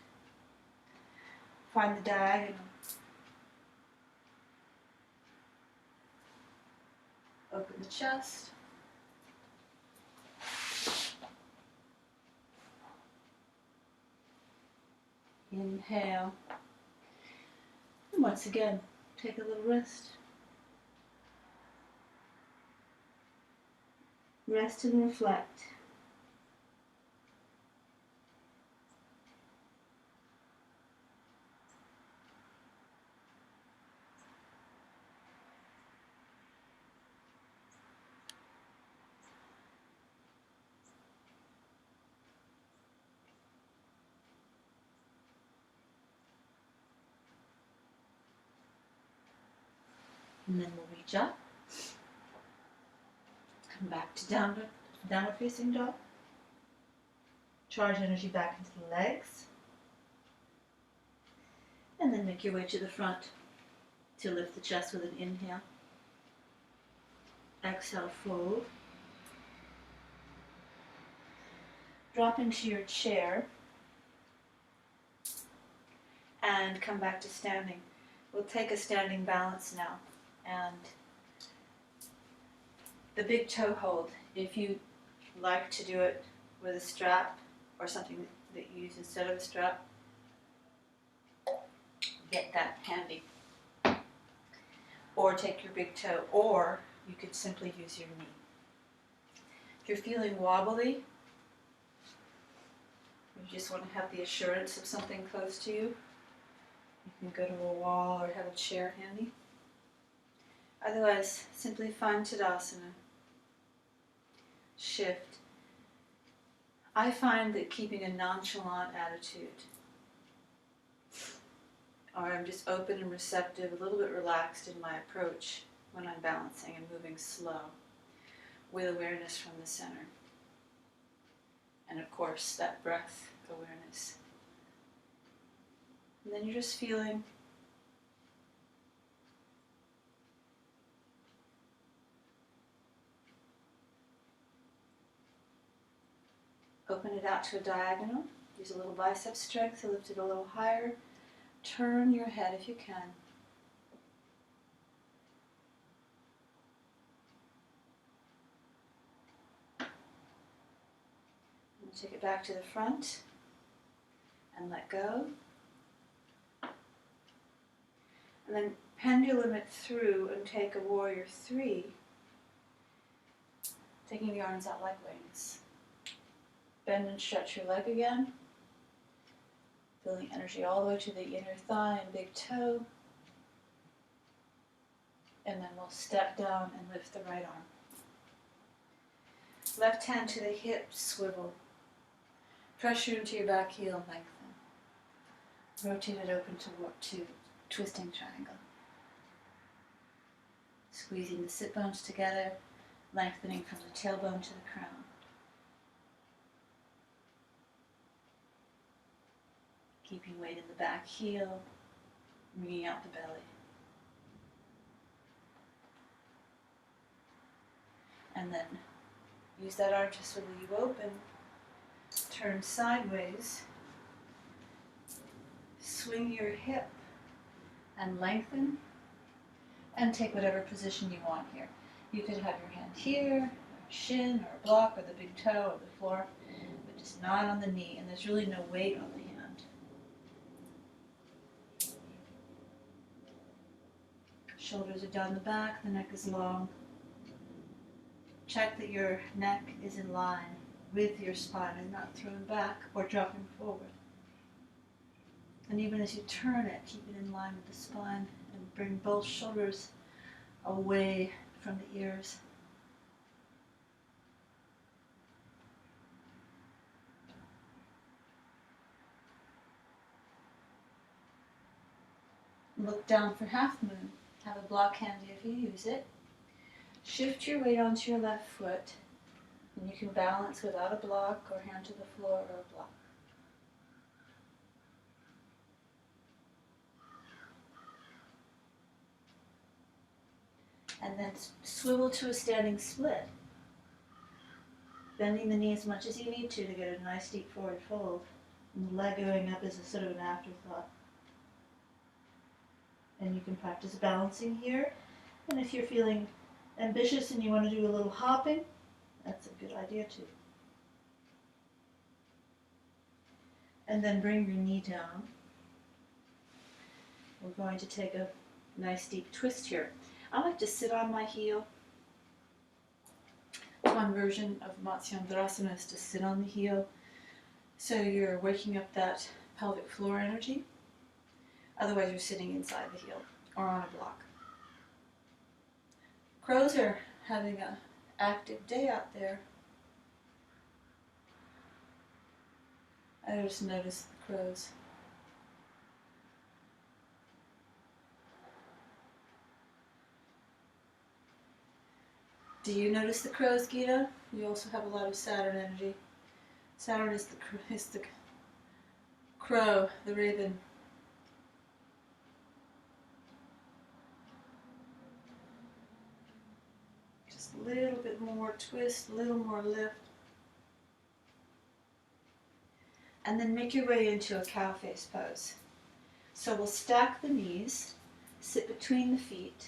Speaker 2: Find the diagonal. Open the chest. Inhale. And once again, take a little rest. Rest and reflect. And then we'll reach up. Come back to downward facing dog. Charge energy back into the legs. And then make your way to the front to lift the chest with an inhale. Exhale, fold. Drop into your chair. And come back to standing. We'll take a standing balance now. And the big toe hold, if you like to do it with a strap or something that you use instead of a strap, get that handy. Or take your big toe, or you could simply use your knee. If you're feeling wobbly, you just want to have the assurance of something close to you, you can go to a wall or have a chair handy. Otherwise, simply find Tadasana. Shift. I find that keeping a nonchalant attitude or I'm just open and receptive, a little bit relaxed in my approach when I'm balancing and moving slow with awareness from the center. And of course, that breath awareness. And then you're just feeling open it out to a diagonal. Use a little bicep strength to lift it a little higher. Turn your head if you can. And take it back to the front and let go. And then pendulum it through and take a warrior 3, taking the arms out like wings. Bend and stretch your leg again, feeling energy all the way to the inner thigh and big toe. And then we'll step down and lift the right arm. Left hand to the hip, swivel. Pressure into your back heel, lengthen. Rotate it open to twisting triangle. Squeezing the sit bones together, lengthening from the tailbone to the crown. Keeping weight in the back heel, bringing out the belly. And then use that arm to swivel you open. Turn sideways. Swing your hip and lengthen. And take whatever position you want here. You could have your hand here, or a shin, or a block, or the big toe, or the floor, but just not on the knee, and there's really no weight on the hand. Shoulders are down the back, the neck is long. Check that your neck is in line with your spine and not thrown back or dropping forward. And even as you turn it, keep it in line with the spine and bring both shoulders away from the ears. Look down for half moon. Have a block handy if you use it. Shift your weight onto your left foot, and you can balance without a block or hand to the floor or a block. And then swivel to a standing split. Bending the knee as much as you need to get a nice deep forward fold. And the leg going up is a sort of an afterthought. And you can practice balancing here. And if you're feeling ambitious and you want to do a little hopping, that's a good idea too. And then bring your knee down. We're going to take a nice deep twist here. I like to sit on my heel. One version of Matsyendrasana is to sit on the heel. So you're waking up that pelvic floor energy. Otherwise you're sitting inside the heel or on a block. Crows are having an active day out there. I just noticed the crows. Do you notice the crows, Gita? You also have a lot of Saturn energy. Saturn is the crow, the raven. Just a little bit more twist, a little more lift. And then make your way into a cow face pose. So we'll stack the knees, sit between the feet.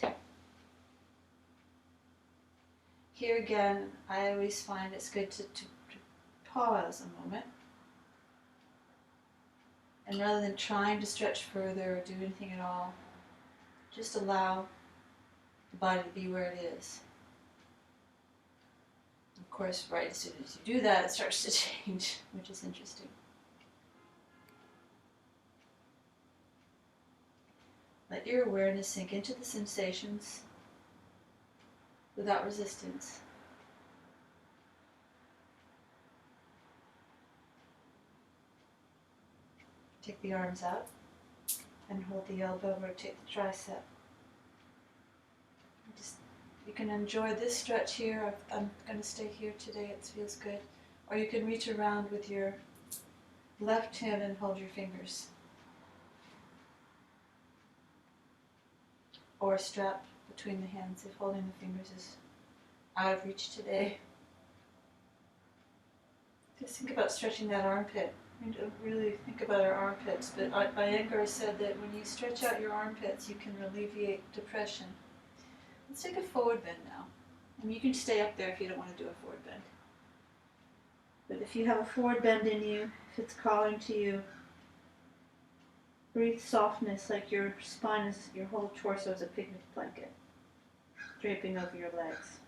Speaker 2: Here again, I always find it's good to pause a moment. And rather than trying to stretch further or do anything at all, just allow the body to be where it is. Of course, right as soon as you do that, it starts to change, which is interesting. Let your awareness sink into the sensations without resistance. Take the arms out. And hold the elbow, rotate the tricep. You can enjoy this stretch here. I'm going to stay here today, it feels good. Or you can reach around with your left hand and hold your fingers. Or a strap between the hands if holding the fingers is out of reach today. Just think about stretching that armpit. We don't really think about our armpits, but Iyengar said that when you stretch out your armpits, you can alleviate depression. Let's take a forward bend now. And you can stay up there if you don't want to do a forward bend. But if you have a forward bend in you, if it's calling to you, breathe softness like your spine is, your whole torso is a picnic blanket, draping over your legs.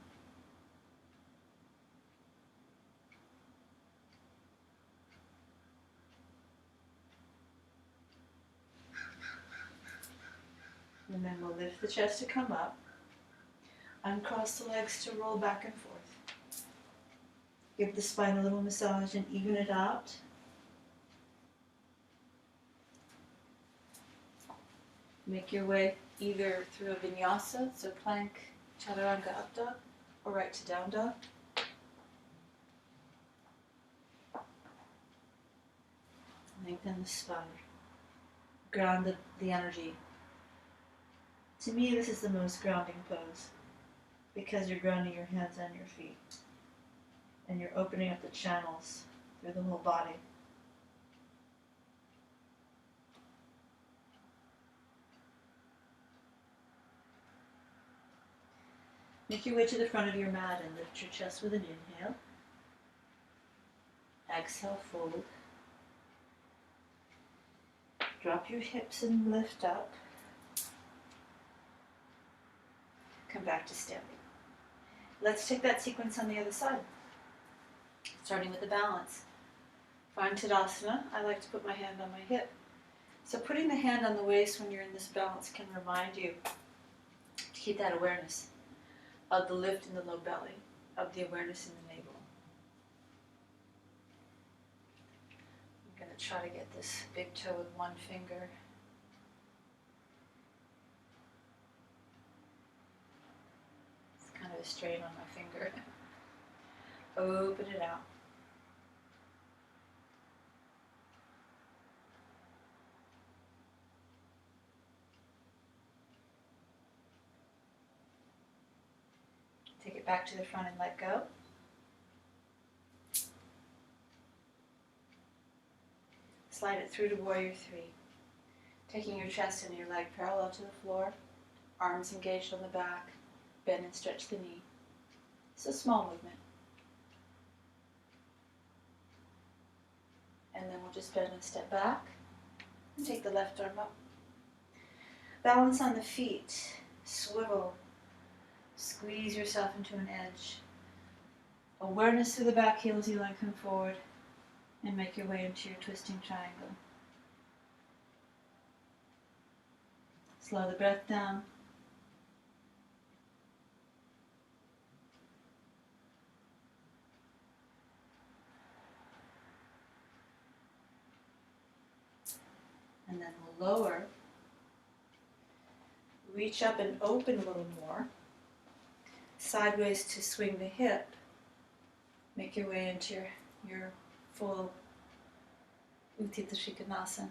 Speaker 2: And then we'll lift the chest to come up. Uncross the legs to roll back and forth. Give the spine a little massage and even it out. Make your way either through a vinyasa, so plank, chaturanga up dog, or right to down dog. Lengthen the spine. Ground the energy. To me, this is the most grounding pose because you're grounding your hands and your feet. And you're opening up the channels through the whole body. Make your way to the front of your mat and lift your chest with an inhale. Exhale, fold. Drop your hips and lift up. Come back to standing. Let's take that sequence on the other side. Starting with the balance. Find Tadasana. I like to put my hand on my hip. So putting the hand on the waist when you're in this balance can remind you to keep that awareness of the lift in the low belly, of the awareness in the navel. I'm going to try to get this big toe with one finger. It's kind of a strain on my finger. Open it out. Take it back to the front and let go. Slide it through to Warrior 3. Taking your chest and your leg parallel to the floor, arms engaged on the back, bend and stretch the knee. It's a small movement. And then we'll just bend and step back and take the left arm up. Balance on the feet, swivel. Squeeze yourself into an edge. Awareness through the back heel as you lengthen forward and make your way into your twisting triangle. Slow the breath down. And then we'll lower. Reach up and open a little more. Sideways to swing the hip. Make your way into your full Utthita Trikonasana.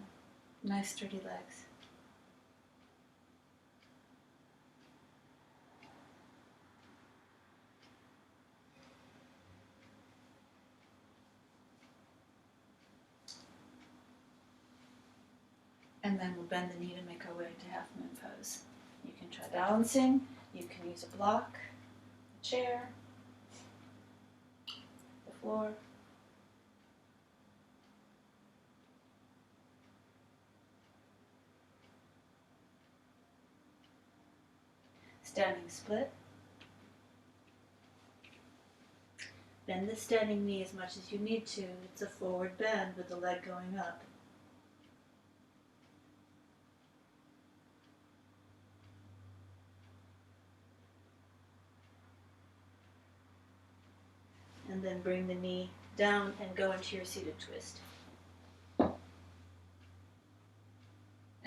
Speaker 2: Nice sturdy legs. And then we'll bend the knee to make our way into half moon pose. You can try balancing, you can use a block, a chair, the floor. Standing split. Bend the standing knee as much as you need to. It's a forward bend with the leg going up. And then bring the knee down and go into your seated twist.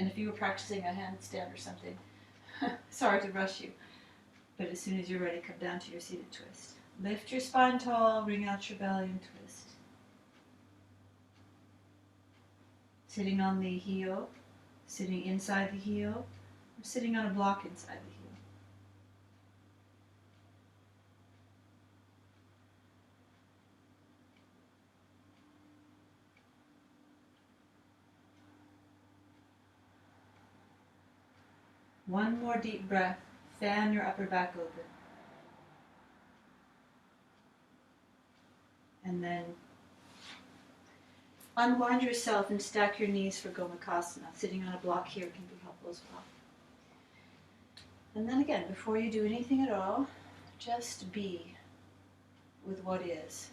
Speaker 2: And if you were practicing a handstand or something, sorry to rush you, but as soon as you're ready, come down to your seated twist. Lift your spine tall, bring out your belly and twist. Sitting on the heel, sitting inside the heel, or sitting on a block inside the heel. One more deep breath. Fan your upper back open. And then unwind yourself and stack your knees for Gomukhasana. Sitting on a block here can be helpful as well. And then again, before you do anything at all, just be with what is.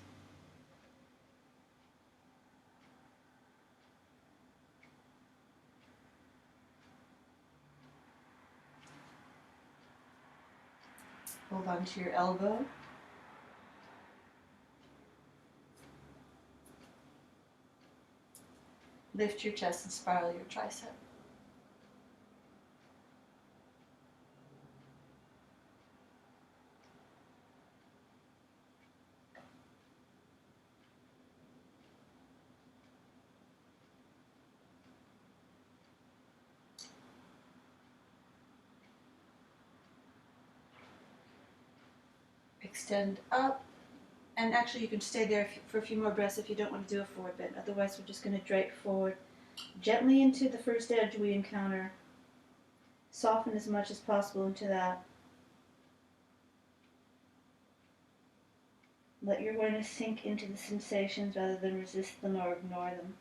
Speaker 2: Hold on to your elbow. Lift your chest and spiral your tricep. Extend up, and actually you can stay there for a few more breaths if you don't want to do a forward bend. Otherwise, we're just going to drape forward gently into the first edge we encounter. Soften as much as possible into that. Let your awareness sink into the sensations rather than resist them or ignore them,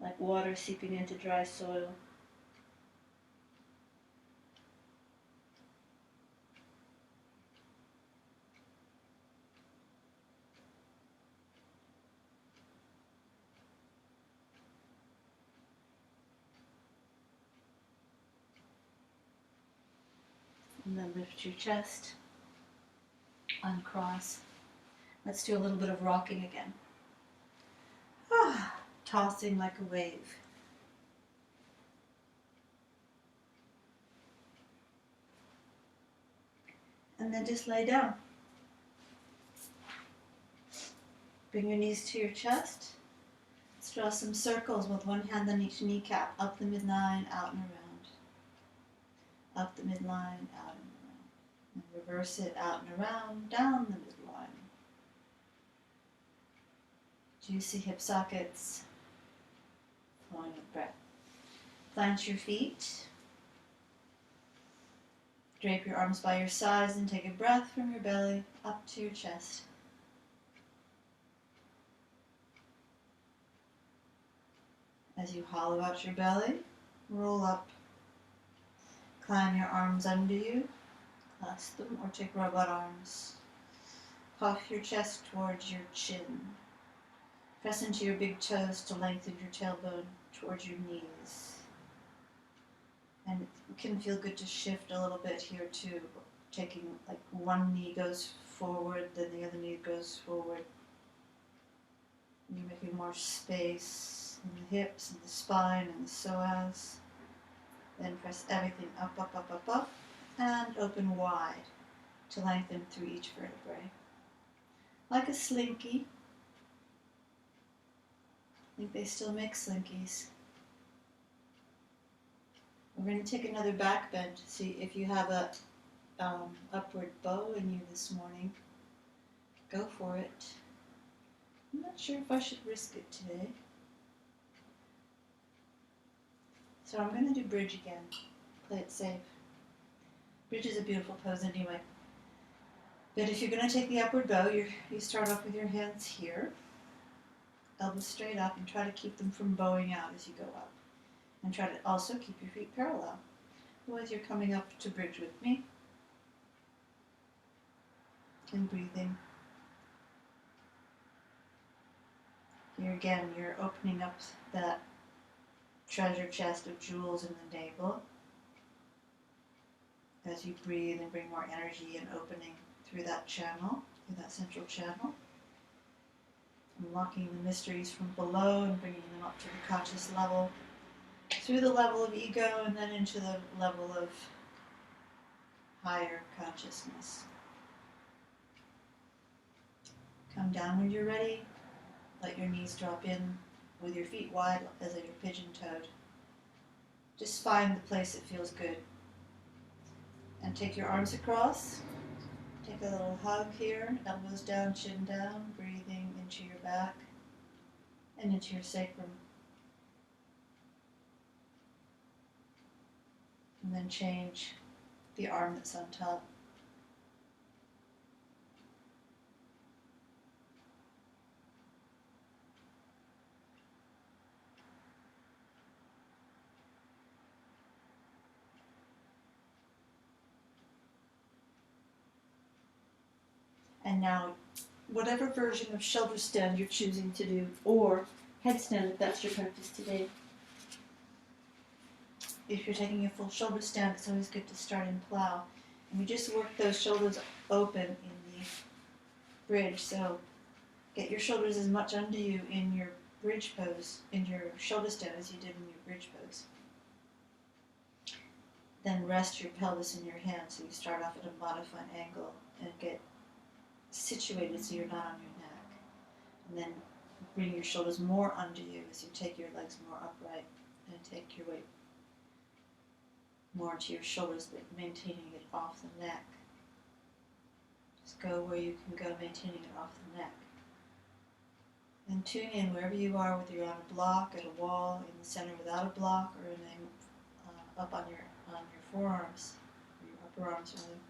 Speaker 2: like water seeping into dry soil. And then lift your chest, uncross. Let's do a little bit of rocking again. Tossing like a wave. And then just lay down. Bring your knees to your chest. Let's draw some circles with one hand on each kneecap. Up the midline, out and around. Up the midline, out and around. And reverse it, out and around, down the midline. Juicy hip sockets. Flowing with breath. Plant your feet. Drape your arms by your sides and take a breath from your belly up to your chest. As you hollow out your belly, roll up. Climb your arms under you, clasp them or take robot arms. Puff your chest towards your chin. Press into your big toes to lengthen your tailbone towards your knees. And it can feel good to shift a little bit here too, taking like one knee goes forward, then the other knee goes forward. And you're making more space in the hips and the spine and the psoas. Then press everything up, up, up, up, up, and open wide to lengthen through each vertebrae. Like a slinky. I think they still make slinkies. We're going to take another back bend to see if you have a upward bow in you this morning. Go for it. I'm not sure if I should risk it today. So I'm going to do bridge again. Play it safe. Bridge is a beautiful pose anyway. But if you're going to take the upward bow, you start off with your hands here. Elbows straight up and try to keep them from bowing out as you go up. And try to also keep your feet parallel. Otherwise you're coming up to bridge with me. And breathing. Here again, you're opening up that treasure chest of jewels in the navel. As you breathe and bring more energy and opening through that channel, through that central channel. Unlocking the mysteries from below and bringing them up to the conscious level. through the level of ego and then into the level of higher consciousness. Come down when you're ready. Let your knees drop in with your feet wide as if you're pigeon-toed. Just find the place that feels good. And take your arms across. Take a little hug here, elbows down, chin down, breathing into your back and into your sacrum. And then change the arm that's on top. And now, whatever version of shoulder stand you're choosing to do, or headstand if that's your practice today. If you're taking a full shoulder stand, it's always good to start in plow. And we just work those shoulders open in the bridge. So get your shoulders as much under you in your bridge pose, in your shoulder stand, as you did in your bridge pose. Then rest your pelvis in your hands, so you start off at a modified angle and get situated so you're not on your neck. And then bring your shoulders more under you as you take your legs more upright and take your weight more into your shoulders, but maintaining it off the neck. Just go where you can go, maintaining it off the neck. And tune in wherever you are, whether you're on a block, at a wall, in the center without a block, or in a, up on your forearms, or your upper arms rather.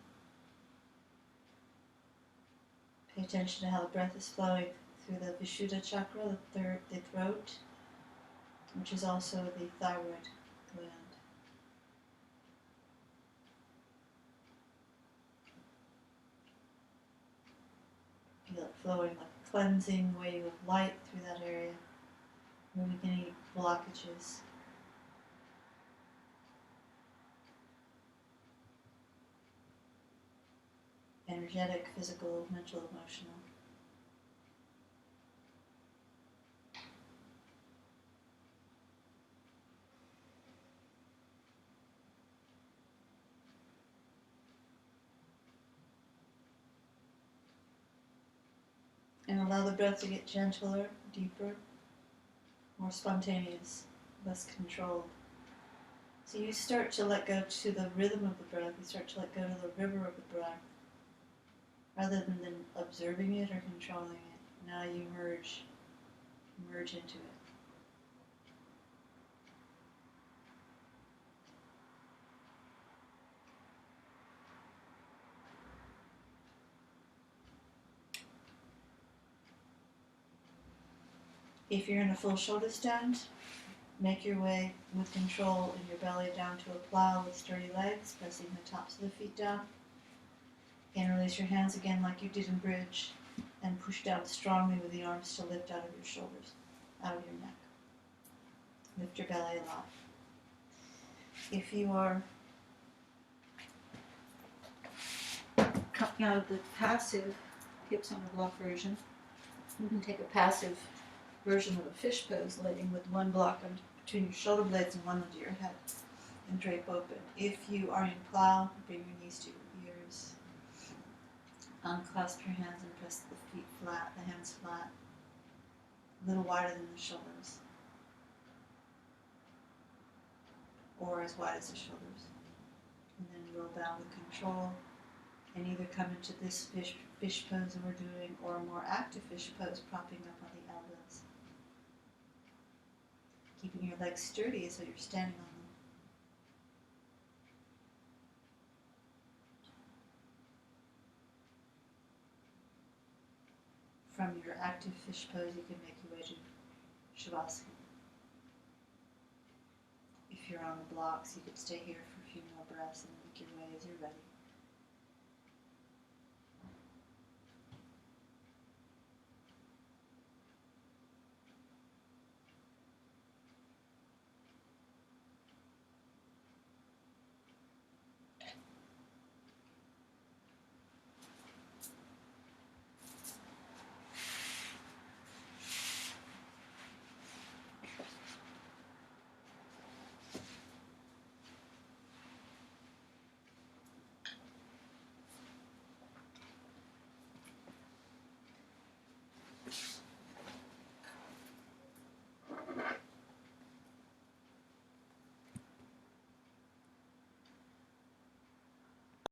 Speaker 2: Pay attention to how the breath is flowing through the Vishuddha chakra, the throat, which is also the thyroid gland. Feel it flowing like a cleansing wave of light through that area, removing any blockages. Energetic, physical, mental, emotional. And allow the breath to get gentler, deeper, more spontaneous, less controlled. So you start to let go to the rhythm of the breath, you start to let go to the river of the breath, rather than observing it or controlling it. Now you merge into it. If you're in a full shoulder stand, make your way with control in your belly down to a plow with sturdy legs, pressing the tops of the feet down. And release your hands again like you did in bridge, and push down strongly with the arms to lift out of your shoulders, out of your neck. Lift your belly aloft. If you are coming out of the passive hips on a block version, you can take a passive version of a fish pose, laying with one block between your shoulder blades and one under your head, and drape open. If you are in plow, bring your knees to your ears. Unclasp your hands and press the feet flat, the hands flat, a little wider than the shoulders, or as wide as the shoulders. And then roll down with control, and either come into this fish pose that we're doing, or a more active fish pose, propping up on the elbows. Keeping your legs sturdy so you're standing on them. From your active fish pose, you can make your way to Shavasana. If you're on the blocks, you could stay here for a few more breaths and make your way as you're ready.